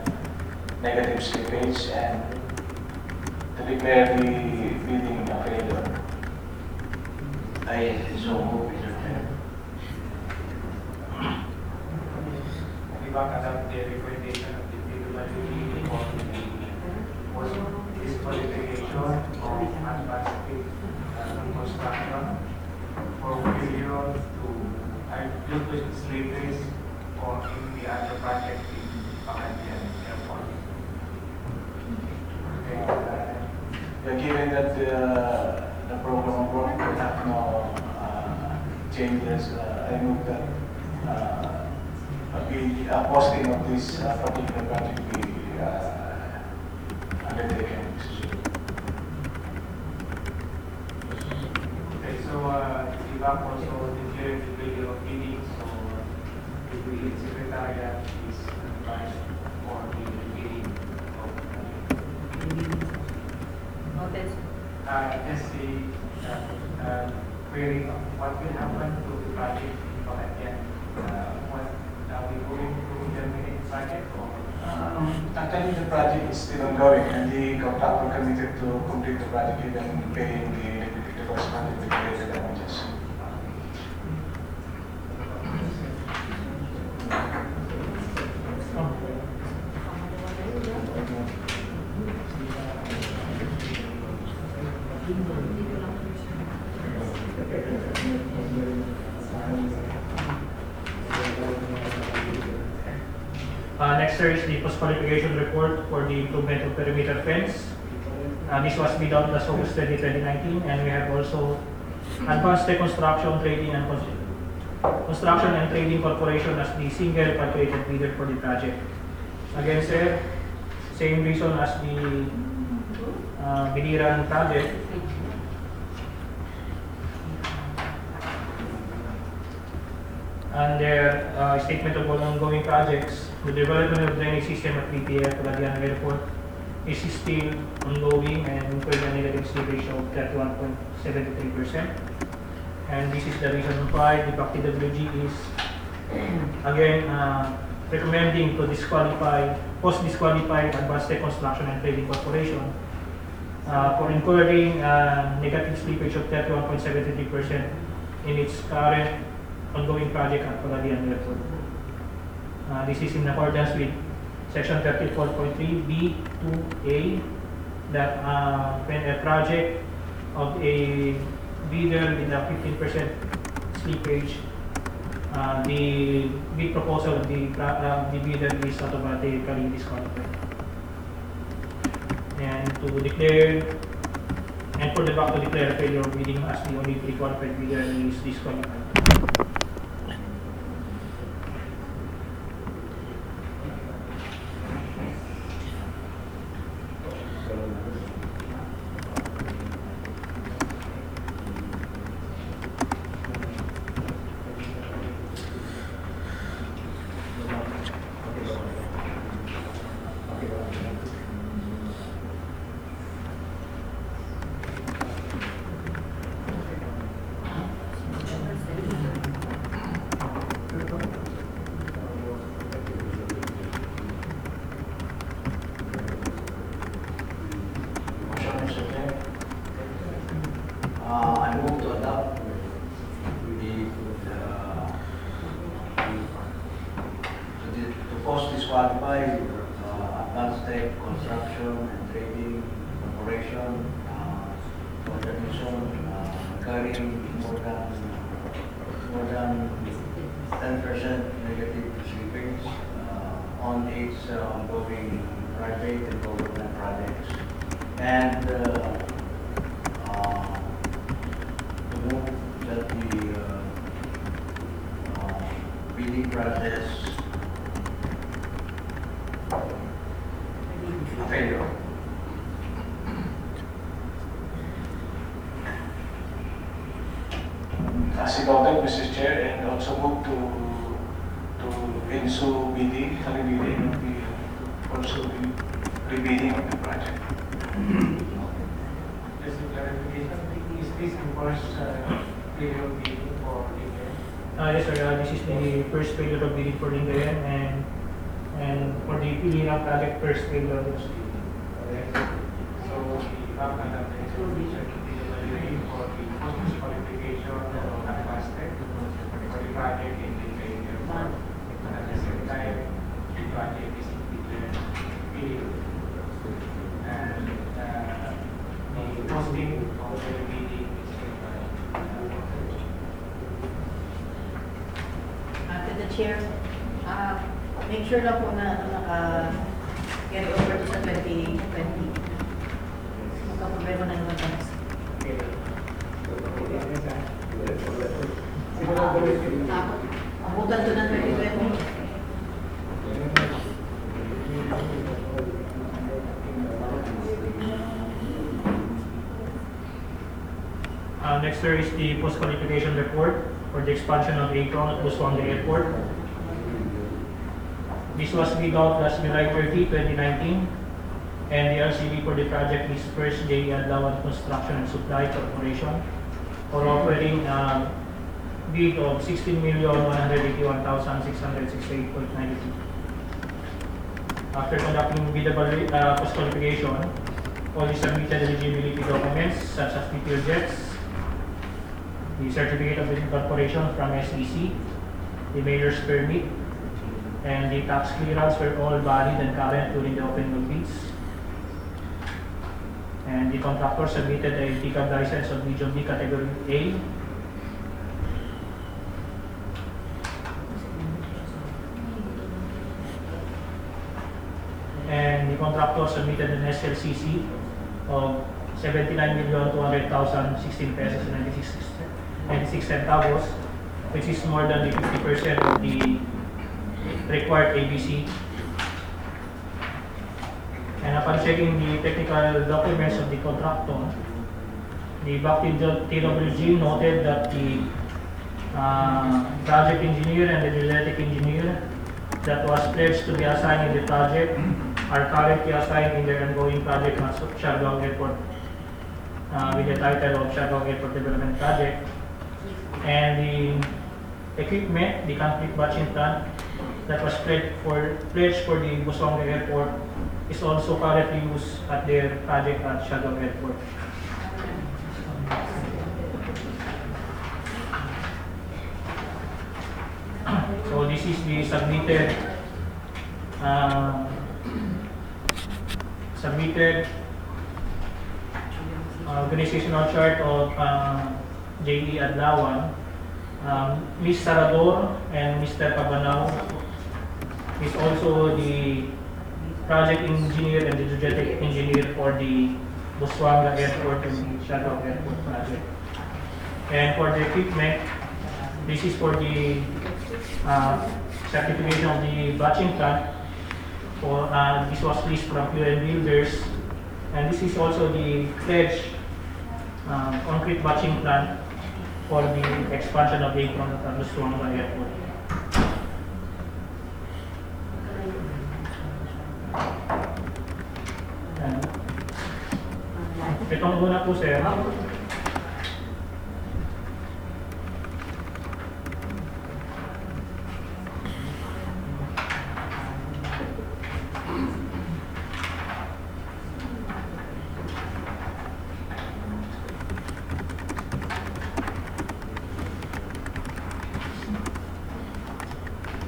negative slippage and to declare the bidding a failure. I so move, Mr. Chair. BAC adopt the recommendation of the PWG on the post disqualification of advanced construction for failure due to slippage or in the other project in Pangasinan Airport. Given that the program of work will have no changes, I move that a posting of this particular project be undertaken. Okay, so the BAC also declared the failure of bidding, so the Secretariat is advised for the bidding of Noted. just the query of what will happen to the project in Pangasinan. What are we going to terminate the project or? Actually, the project is still ongoing, and the contractor committed to complete the project even paying the corresponding liquidated damages. Next, sir, is the post-qualification report for the improvement of perimeter fence. This was bid out last August 2019, and we have also advanced the construction, trading, and construction and trading corporation as the single calculated bidder for the project. Again, sir, same reason as the Biliran project. Under statement of all ongoing projects, the development of drainage system at BPF Pagadian Airport is still ongoing and incurred a negative slippage of 31.73%. And this is the reason why the BAC TWG is again recommending to post-disqualify Advanced Tech Construction and Trading Corporation for incurring negative slippage of 31.73% in its current ongoing project at Pagadian Airport. This is in accordance with Section 34.3B2A that when a project of a bidder with a 15% slippage, the bid proposal of the bidder is automatically disqualified. And to declare, and for the BAC to declare a failure of bidding as the only pre-qualified bidder is disqualified. disqualified Advanced Tech Construction and Trading Corporation contribution carrying more than 10% negative slippage on its ongoing private and government projects. And to move that the bidding process failure. As noted, Mr. Chair, and also move to ensue bidding, rebidding of the, also the rebidding of the project. Just a clarification, is this the first period bidding for the Yes, sir. This is the first failure of bidding for Lingayen and for the Pilina project, first failure also. So the BAC and the execution for the post qualification of Advanced Tech for the project in the airport. And at the same time, the project is declared failure. And the posting of the bidding is To the chair, make sure na po na carry over to sa 2020. Magkaproblema na naman tayo. Abutan to ng 2020. Next, sir, is the post-qualification report for the expansion of Akron at Busuanga Airport. This was bid out last July 30, 2019, and the LCV for the project is First J. Adlawan Construction and Supply Corporation, for offering bid of 16,181,668.92. After conducting bid post-qualification, all the submitted eligibility documents such as detailed jets, the certificate of incorporation from SEC, the mayor's permit, and the tax clearance were all valid and current during the opening of bids. And the contractor submitted a pickup license of Region B Category A. And the contractor submitted an SLCC of 79,200,016 pesos and 96 centavos, which is more than the 50% of the required ABC. And upon checking the technical documents of the contractor, the BAC TWG noted that the project engineer and the genetic engineer that was pledged to be assigned in the project are currently assigned in their ongoing project at Siargao Airport with the title of Siargao Airport Development Project. And the equipment, the complete batching plant that was pledged for the Busuanga Airport is also currently used at their project at Siargao Airport. So this is the submitted organizational chart of J.E. Adlawan. Ms. Sarador and Mr. Cabanao is also the project engineer and the geodetic engineer for the Busuanga Airport and Siargao Airport project. And for the equipment, this is for the certification of the batching plant. This was leased from UN Builders, and this is also the pledge concrete batching plant for the expansion of the Akron at Busuanga Airport. Itong una po, sir.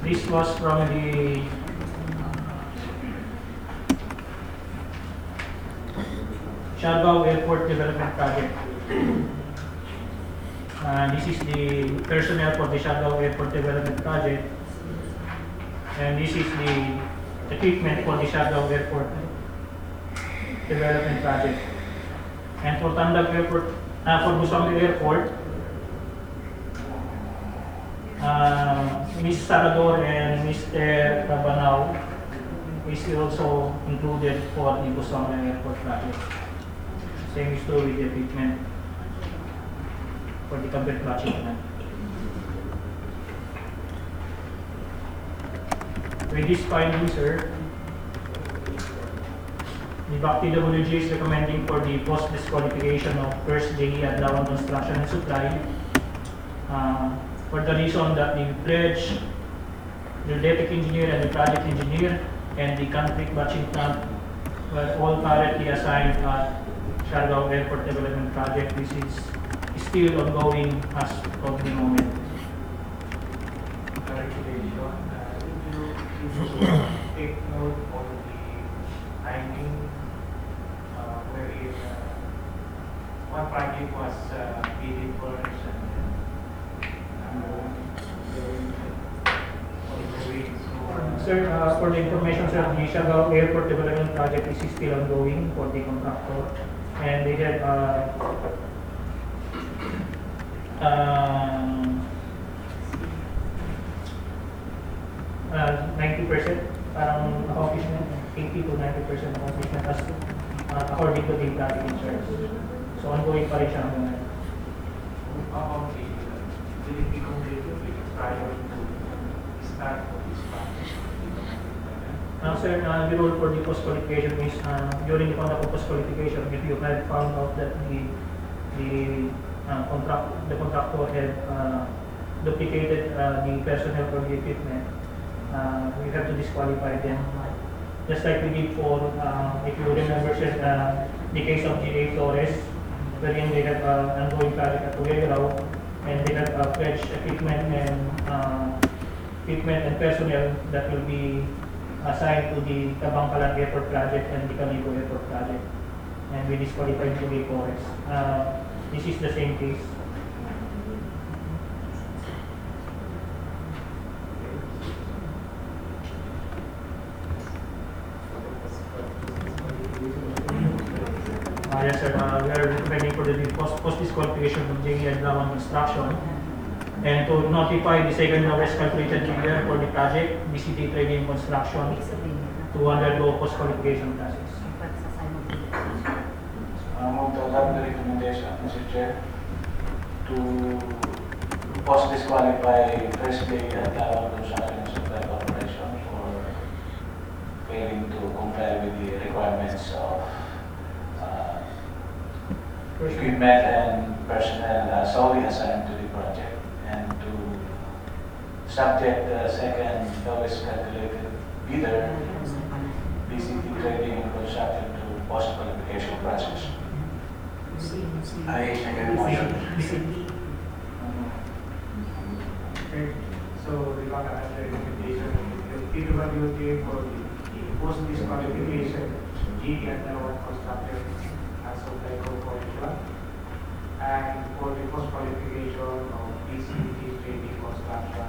This was from the Siargao Airport Development Project. This is the personnel for the Siargao Airport Development Project. And this is the equipment for the Siargao Airport Development Project. And for Tandag Airport, for Busangue Airport, Ms. Salvador and Mr. Rabanao is also included for the Busangue Airport project. Same is true with the equipment for the complete project. With this finding, sir, the BAC TWG is recommending for the post-disqualification of first JE at Lawan Construction and Supply for the reason that the bridge, the geodetic engineer and the project engineer and the concrete batching plant were all currently assigned at Siargao Airport Development Project. This is still ongoing as of the moment. Clarification, you take note of the timing wherein one project was bidded first Sir, for the information, sir, the Siargao Airport Development Project is still ongoing for the contractor, and they have 90% parang accomplishment, 80 to 90% accomplishment as according to the planning insurance. So ongoing pa rin siya hanggang ngayon. Will it be completed prior to start of this project? Sir, the rule for the post-qualification is during the conduct of post-qualification, if you have found out that the contractor had duplicated the personnel for the equipment, we have to disqualify them. Just like we did for, if you remember, sir, the case of GA Flores, wherein they have ongoing project at Tuguegarao, and they have pledged equipment and personnel that will be assigned to the Tabangkalan Airport project and the Calibo Airport project, and we disqualified GA Flores. This is the same case. Yes, sir. We are recommending for the post-disqualification of JE and Lawan Construction, and to notify the second lowest calculated figure for the project, BCT Trading Construction, to undergo post-qualification process. Move to adopt the recommendation, Mr. Chair, to post-disqualify first day at Lawan Construction and Supply Corporation for failing to comply with the requirements of equipment and personnel solely assigned to the project, and to subject the second lowest calculated bidder, BCT Trading and Construction, to post-qualification process. I second motion. Okay, so we got another recommendation, PWD for the post-disqualification, GE and Lawan Construction as Supply Corporation, and for the post-qualification of BCT Trading Construction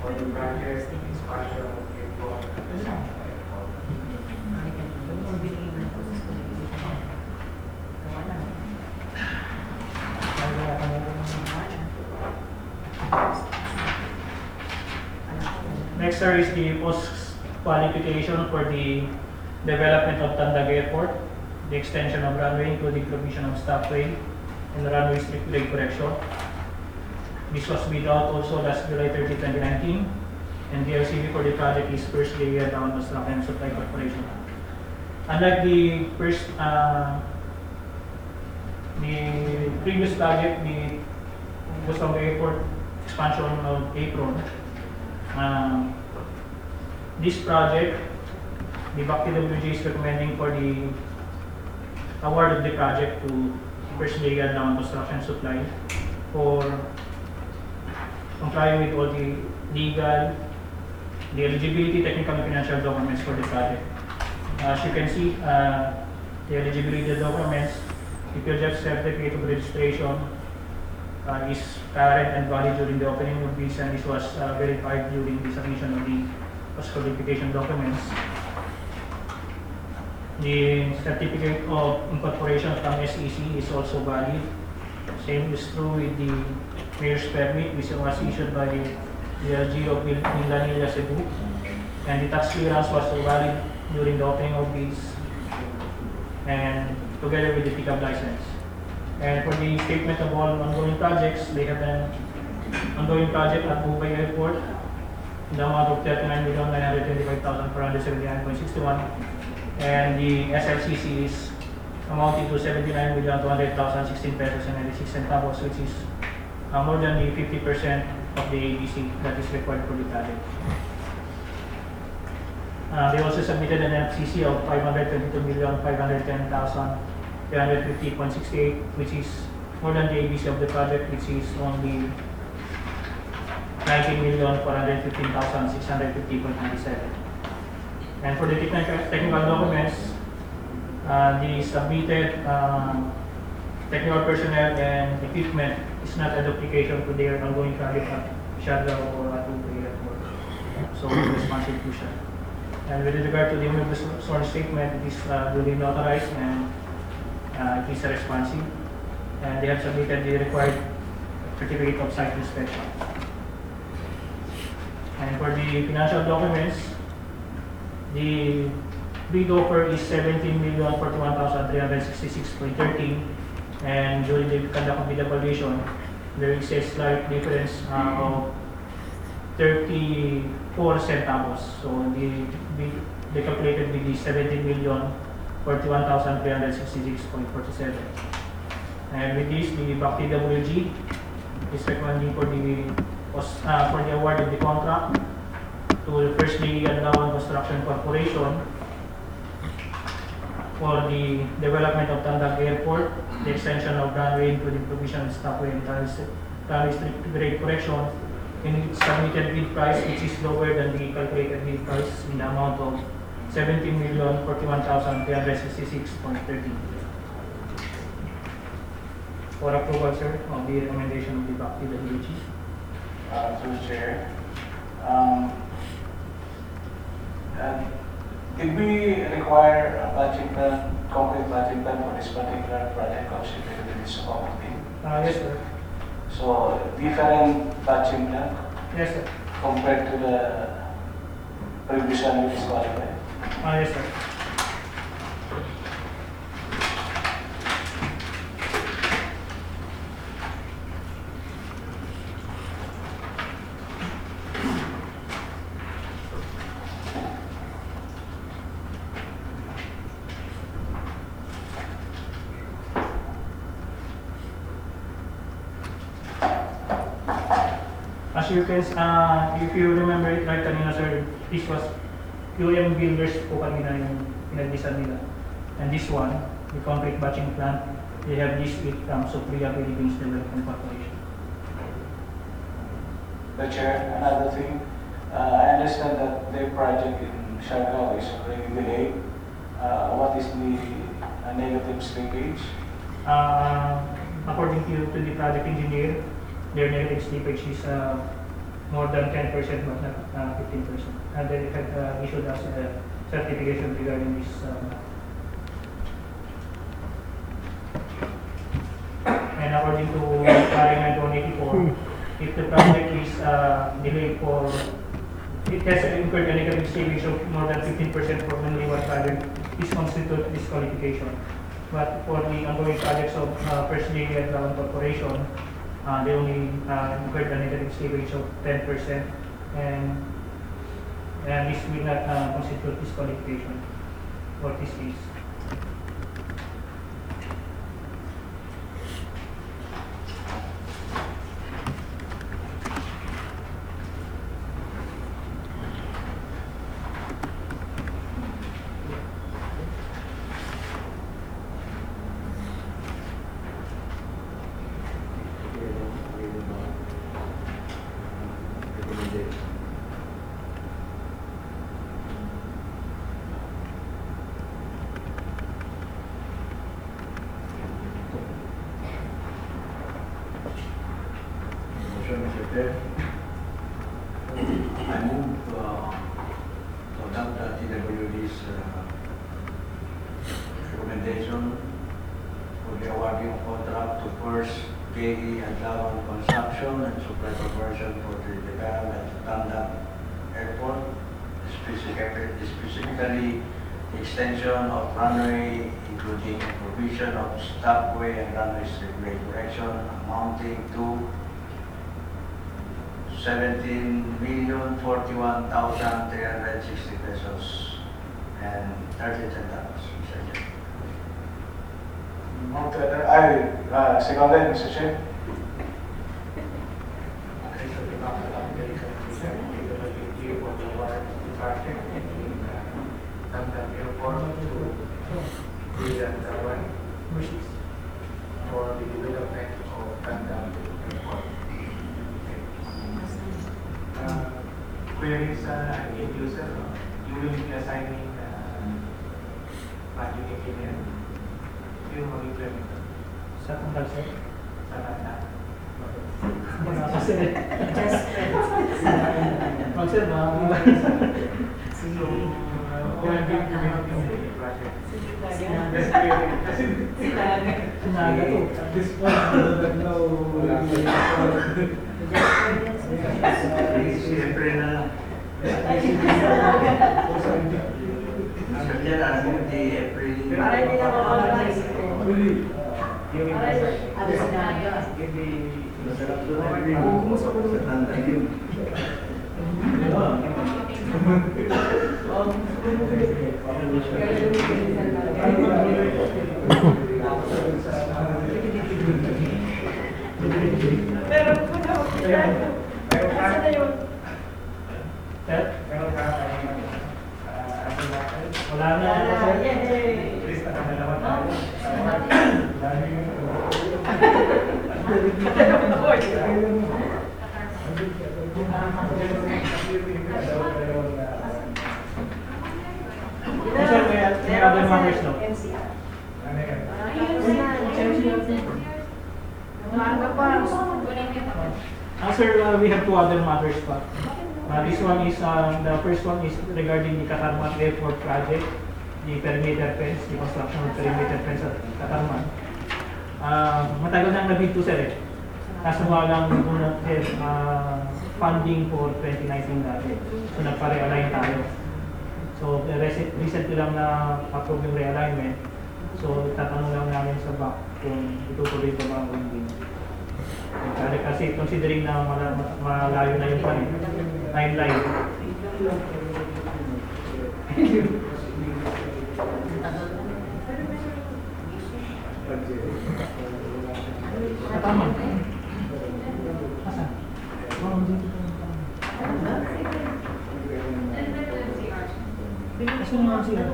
for the project expansion of airport and the Central Airport. Next, sir, is the post-qualification for the development of Tandag Airport, the extension of runway, including provision of stopway and runway strip leg correction. This was bid out also last July 30, 2019, and the LCV for the project is First JE Lawan Construction and Supply Corporation. Unlike the first, the previous project, the Busangue Airport expansion of apron, this project, the BAC TWG is recommending for the award of the project to First JE Lawan Construction Supply for complying with all the legal, the eligibility, technical, and financial documents for the project. As you can see, the eligibility documents, the project certificate of registration is current and valid during the opening of bids, and this was verified during the submission of the cost qualification documents. The certificate of incorporation from SEC is also valid. Same is true with the mayor's permit, which was issued by the LG of Milanilla, Cebu, and the tax clearance was valid during the opening of bids, and together with the pickup license. And for the statement of all ongoing projects, they have an ongoing project at Bukay Airport in the amount of 39,925,479.61, and the SLCC is amounting to 79,200,016 pesos and 96 centavos, which is more than the 50% of the ABC that is required for the project. They also submitted an FCC of 522,510,350.68, which is more than the ABC of the project, which is only 19,415,650.97. And for the technical documents, the submitted technical personnel and equipment is not a duplication to their ongoing project at Siargao or at Bukay Airport. So responsive to siya. And with regard to the omnibus sworn statement, it is duly notarized and it is responsive. And they have submitted the required certificate of site inspection. And for the financial documents, the bid offer is 17,041,366.13, and during the conduct of bid evaluation, there is a slight difference of 34 centavos. So they calculated with the 17,041,366.47. And with this, the BAC TWG is recommending for the award of the contract to the First Lady Adlawan Construction Corporation for the development of Tandag Airport, the extension of runway, including provision of stopway and runway strip grade correction, in its submitted bid price, which is lower than the calculated bid price, in the amount of 17,041,366.13. For approval, sir, of the recommendation of the BAC TWG. Through the chair. Did we require a budget plan, complete budget plan for this particular project considering the risk of the? Yes, sir. So different budget plan Yes, sir. compared to the previous one which is qualified. Yes, sir. As you can, if you remember it right kanina, sir, this was QM Builders po kanina yung pinag-design nila. And this one, the concrete batching plant, they have this with Supriya Philippines Development Corporation. The chair, another thing, I understand that the project in Siargao is already delayed. What is the negative slippage? According to the project engineer, their negative slippage is more than 10%, but not 15%. And then it had issued us a certification regarding this. And according to Parliament 184, if the project is delayed for, it has incurred a negative slippage of more than 15% for only one project, this constitutes disqualification. But for the ongoing projects of First Lady Adlawan Corporation, they only incurred a negative slippage of 10%, and this will not constitute disqualification for this case. motion, Mr. Chair. I move to adopt the TWD's recommendation for the awarding of contract to first KE Adlawan Construction and Supply Corporation for the development of Tanda Airport, specifically the extension of runway, including provision of stopway and runway stripway correction amounting to 17,041,360 pesos and 30 centavos. Mr. Chair. Move to seconded, Mr. Chair. Okay, so the application is for the water project in Tanda Airport to the one for the development of Tanda Airport. Queries end user, you will be assigning project engineer. Yung mag-implement Sa tanggal, sir. sa Tanda. Wala kasi. Just Pag sir, So, who will be implementing the project? Just sinaga to. At this point, I don't know. Si April na lang. Mr. Chair, I move the April. Para hindi na mawawala. Yung Ano sinaga? Meron po na. Asa na yun? Sir, wala na. Yay! Lista na dalawa tayo. Sir, may other matters, no? NCR. Ano yan? Umaga pa. Sir, we have two other matters pa. This one is, the first one is regarding the Katarman Airport project, the perimeter fence, the construction of perimeter fence at Katarman. Matagal nang nabid to, sir, eh. Kaso nga lang muna, sir, funding for 2019 dati. So nagpa-realign tayo. So recently lang na-approve yung realignment. So tatanong lang namin sa BAC kung itutuloy ito ba o hindi. Kasi considering na malayo na yung timeline. Tama. Asan? Kasi naman siya.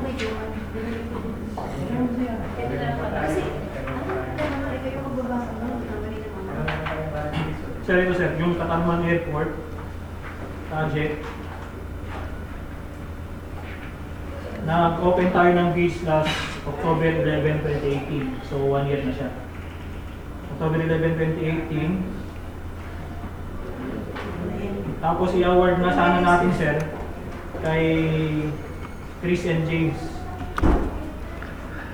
Sir, ito sir, yung Katarman Airport project, nag-open tayo ng bids last October 11, 2018. So, 1 year na siya. October 11, 2018. Tapos, i-award na sana natin, sir, kay Chris and James.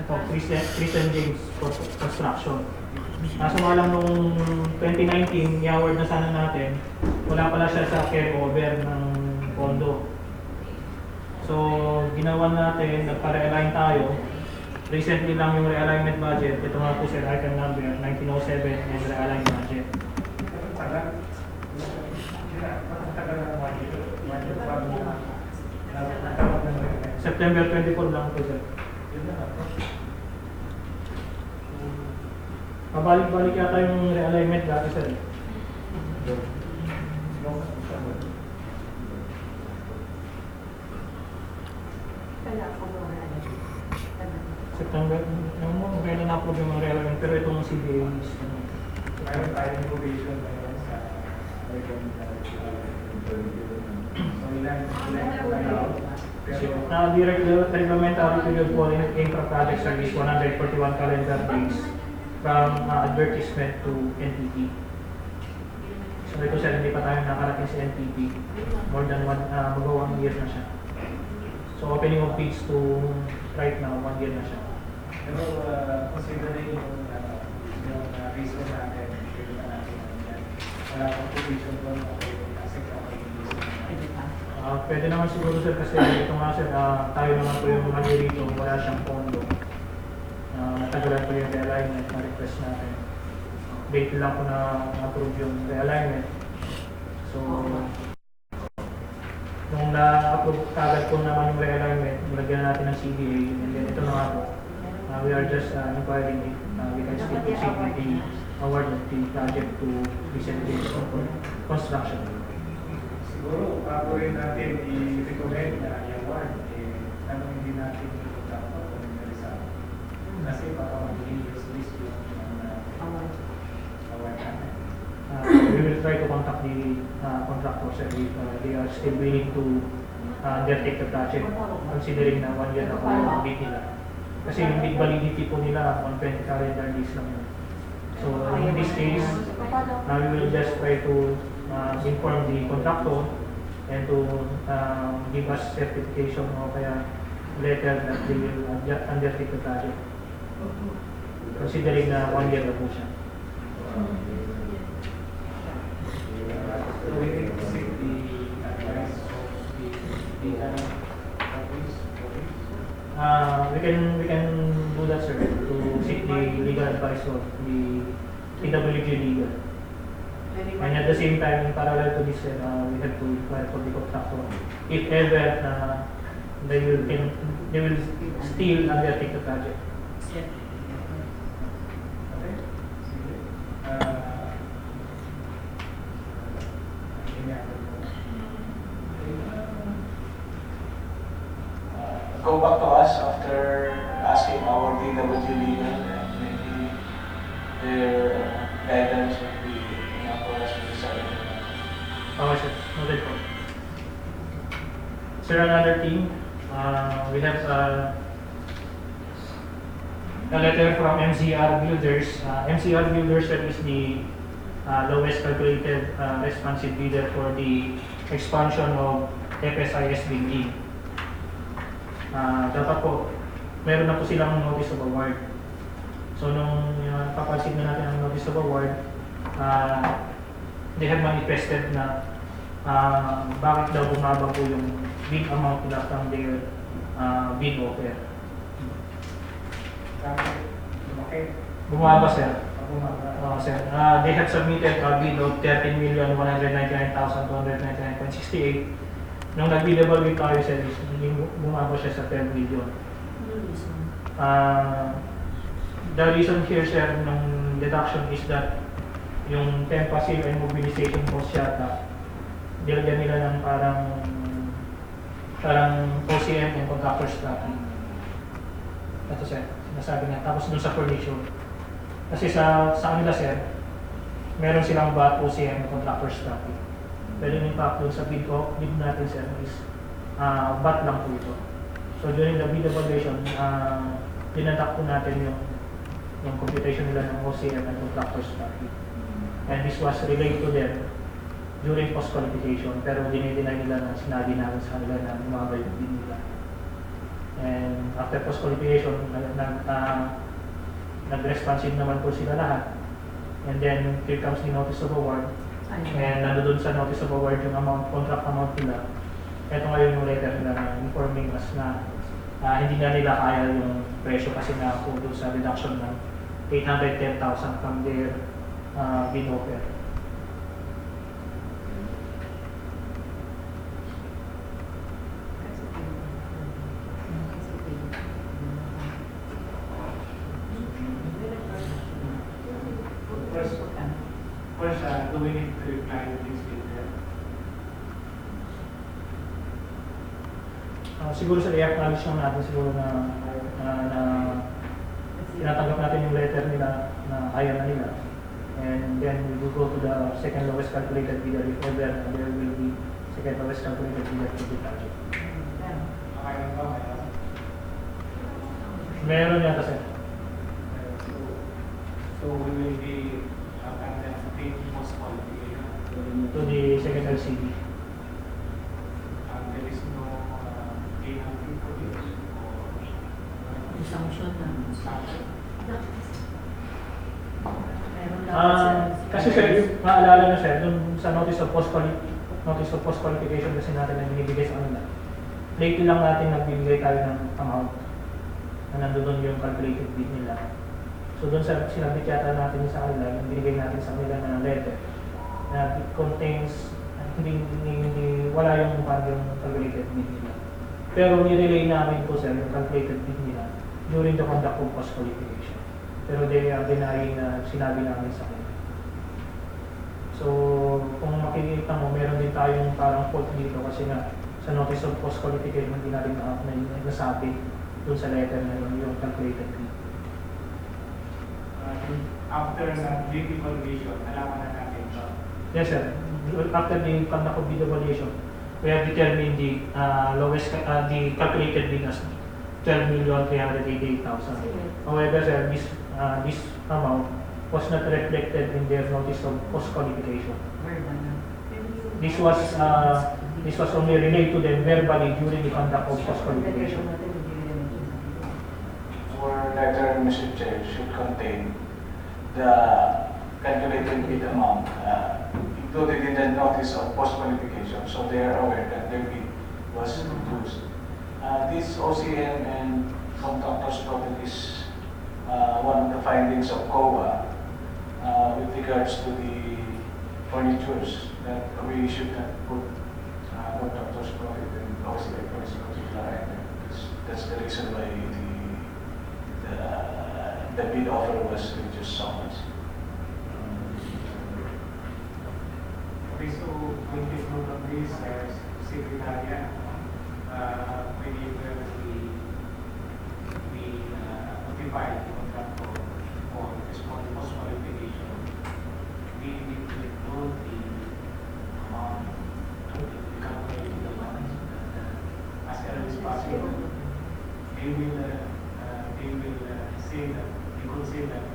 Ito, Chris and James Construction. Kaso nga lang nung 2019, i-award na sana natin, wala pala siya sa carryover ng pondo. So, ginawa natin, nagpa-realign tayo. Recently lang yung realignment budget. Ito nga po sir, item number 1907 and realigned budget. September 24 lang po sir. Pabalik-balik yata yung realignment dati sir. September, yung mo, kailan na-approve yung mga realignment, pero itong CBA is Mayroon tayong probation ngayon sa direct reglementary period for infra-project service 141 calendar days from advertisement to NTT. So So ito sir, hindi pa tayo nakarating sa NTP. More than mag-1 year na siya. So opening of bids to right now, 1 year na siya. Pero considering yung reason natin, pwede pa natin wala pang provision doon kasi Pwede naman siguro sir kasi ito nga sir, tayo naman po yung mali rito, wala siyang pondo. Natagalan po yung realignment na request natin. Date lang po na approve yung realignment. So, nung na-approve kagad po naman yung realignment, nilagyan natin ng CDA, and then ito na nga po. We are just inquiring if we can still proceed with the award of the project to Vicente for construction. siguro bago rin natin i-recommend na i-award, tanongin din natin yung contractor kung interesado. Kasi baka mag-i-use yung award natin. We will try to contact the contractors and if they are still willing to undertake the project considering na 1 year na po yung bid nila. Kasi yung bid validity po nila 120 calendar days lang yun. So in this case, we will just try to inform the contractor and to give us certification o kaya letter that they will undertake the project. Considering na 1 year na po siya. So we need to seek the advice of the office. We can do that, sir, to seek the legal advice of the PWG legal. And at the same time, in parallel to this, we have to inquire for the contractor if ever they will still undertake the project. Okay? Sige. Go back to us after asking our DWG legal and maybe their guidance would be enough for us to decide. Okay, sir. Noted po. Sir, another thing, we have a letter from MCR Builders. MCR Builders, sir, is the lowest calculated responsive bidder for the expansion of FSIS building. Dapat po, meron na po silang notice of award. So nung papasin na natin ang notice of award, they have manifested na bakit daw bumaba po yung bid amount nila from their bid offer. Okay. Bumaba, sir. Bumaba. Sir. They have submitted a bid of 13,199,299.68. Nung nag-bid-evaluate tayo, sir, bumaba siya sa 10 million. The reason here, sir, ng deduction is that yung TEMPA seal and mobilization cost yata, nilagyan nila ng parang OCM and contractor's tracking. Ito, sir, sinasabi niya. Tapos dun sa furniture. Kasi sa kanila, sir, meron silang BAC, OCM and contractor's tracking. Pero yung impact dun sa bid natin, sir, is BAT lang po ito. So during the bid evaluation, dinadak po natin yung computation nila ng OCM and contractor's tracking. And this was relayed to them during post-qualification, pero dinideny nila na sinabi namin sa kanila na bumaba yung bid nila. And after post-qualification, nag-responsive naman po sila lahat. And then, here comes the notice of award. And nandun sa notice of award yung contract amount nila. Ito ngayon yung letter nila na informing us na hindi na nila kaya yung presyo kasi na po doon sa reduction ng 810,000 from their bid offer. First, do we need to reply to this letter? Siguro sa i-acknowledge lang natin siguro na tinatanggap natin yung letter nila na ayaw na nila. And then we will go to the second lowest calculated bidder if ever there will be second lowest calculated bidder for the project. Okay lang ba? Meron yata, sir. So we will be conducting post-qualification. to the second LCD. There is no penalty for this or Sanction na. sanction. Meron dapat sa... Kasi sir, maalala na sir, dun sa notice of post-qualification kasi natin na binibigay sa kanila. Lately lang natin nagbibigay tayo ng amount na nandoon yung calculated bid nila. So doon sa sinabi yata natin sa kanila, yung binigay natin sa kanila na letter na it contains, wala yung calculated bid nila. Pero nirelay namin po sir yung calculated bid nila during the conduct of post-qualification. Pero they are denying na sinabi namin sa kanila. So, kung makikita mo, meron din tayong parang fault dito kasi nga sa notice of post-qualification hindi natin nasabi doon sa letter na yun, yung calculated fee. After the bid evaluation, alaman na natin ito. Yes sir, after the conduct of bid evaluation, we have determined the the calculated bid as 12,388,000. However sir, this amount was not reflected in their notice of post-qualification. This was only relayed to them verbally during the conduct of post-qualification. Our letter, Mr. Chair, should contain the calculated bid amount included in the notice of post-qualification, so they are aware that their bid was reduced. This OCM and contractors project is one of the findings of COA with regards to the furnitures that we should not put contractors profit in OCM for this particular item. That's the reason why the bid offer was reduced so much. Okay, so when we note of this, Secretariat, whenever we notify the contractor for responding post-qualification, we need to include the amount, the calculated amount, as early as possible. They will say that, they could say that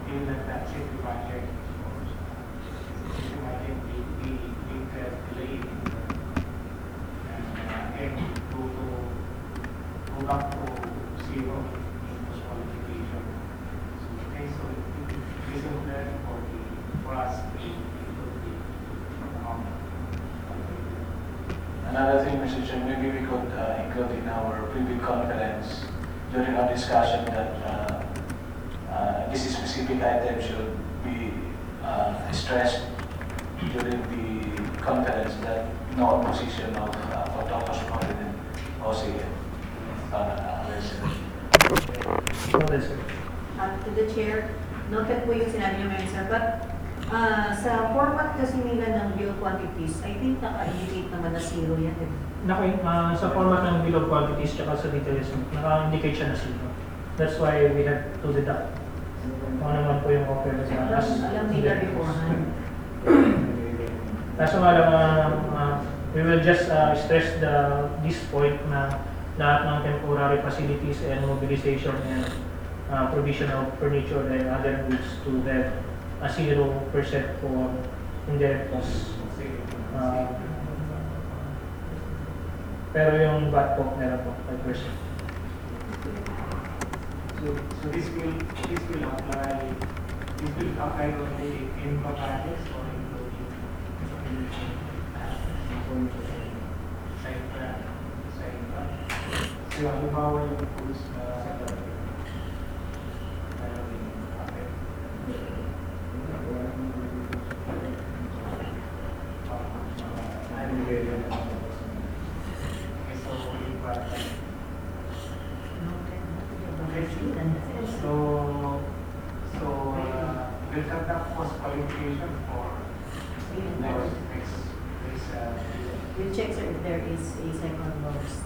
they will not check the project. The project will be delayed. And to go back to zero in post-qualification. So, okay, so it is there for us to include the amount. Another thing, Mr. Chair, maybe we could include in our preview conference during our discussion that this specific item should be stressed during the conference that no opposition of contractors provided in OCM. To the chair, noted po yung sinabi niyo ngayon sir, but sa format kasi nila ng bill quantities, I think naka-indicate naman na zero yan. Sa format ng bill of quantities tsaka sa details, naka-indicate siya na zero. That's why we have to deduct. Kung ano naman po yung offer na siya. Alam nila beforehand. Kaso nga lang, we will just stress this point na lahat ng temporary facilities and mobilization and provision of furniture and other goods to have a 0% for indirect costs. Pero yung VAT po, meron po, 5%. So this will apply only in projects or including so halimbawa yung tools na we'll conduct post-qualification for next We'll check sir if there is a second loss.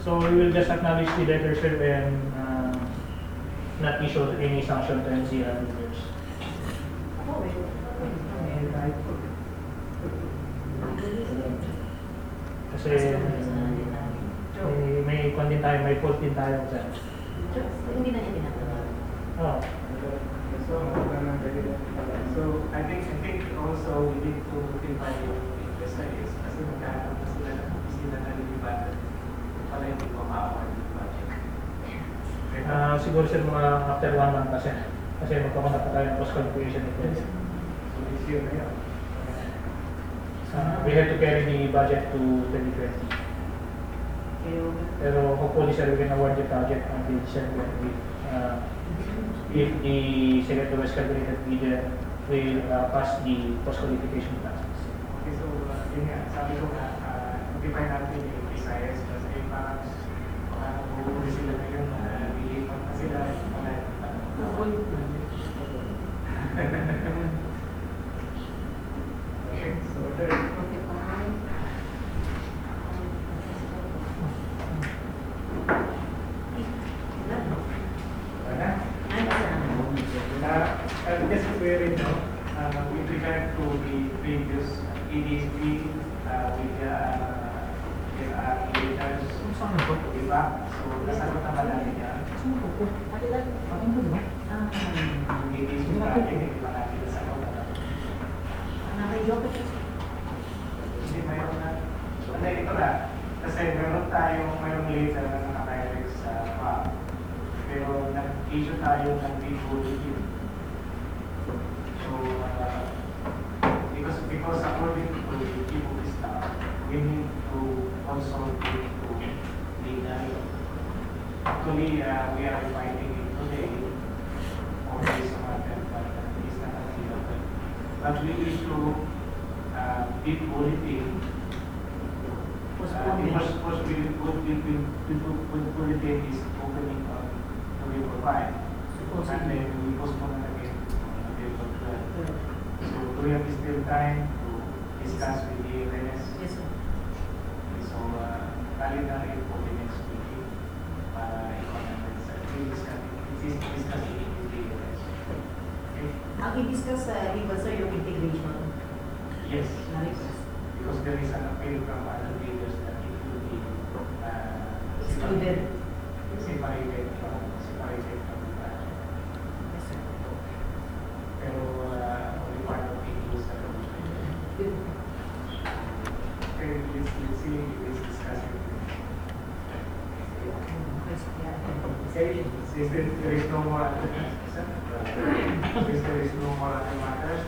So we will just acknowledge the letter sir and not issue any sanction to NCR leaders. Kasi may fault din tayo sir. Hindi na niya tinatawag. also, we need to notify yung SIS kasi magkahanap na sila ng opisina na lilibatan kung pala hindi ko ma-award yung project. Siguro sir mga after 1 month kasi magpapunta pa tayo ng post-qualification expense. So this year na yun. We have to carry the budget to 2020. Pero hopefully sir, we can award the project until December. If the Secretary was calculated will pass the post-qualification process. Okay, so yun nga, sabi ko nga, notify natin yung SIS kasi parang buhuli sila ngayon na lilipat na sila. Okay, so third. Just to clear it now, with regard to the previous EDSP, with the leaders to the BAC, so nasagot naman natin yan. Yung EDSP natin, hindi ba natin nasagot na? Hindi mayroon na. Ano ito na, kasi mayroong leader na nakadirect sa BAC, pero nag-issue tayo ng big bulletin. So, because according to the chief of staff, we need to consult with to legal. Actually, we are fighting it today on this matter, but it's not available. But we issue big bulletin. The first bulletin is opening on November 5, and then we postpone it again. So do we have still time to discuss with the EMS? Yes, sir. So, calendar it for the next meeting para discuss it with the EMS. Okay? Ang i-discuss sa iba sir yung integration Yes. na request. Because there is an appeal from other leaders that it will be Excluded. separated from the project. Yes, sir. Pero only part of it is okay, let's see, let's discuss it. Okay, since there is no more other matters,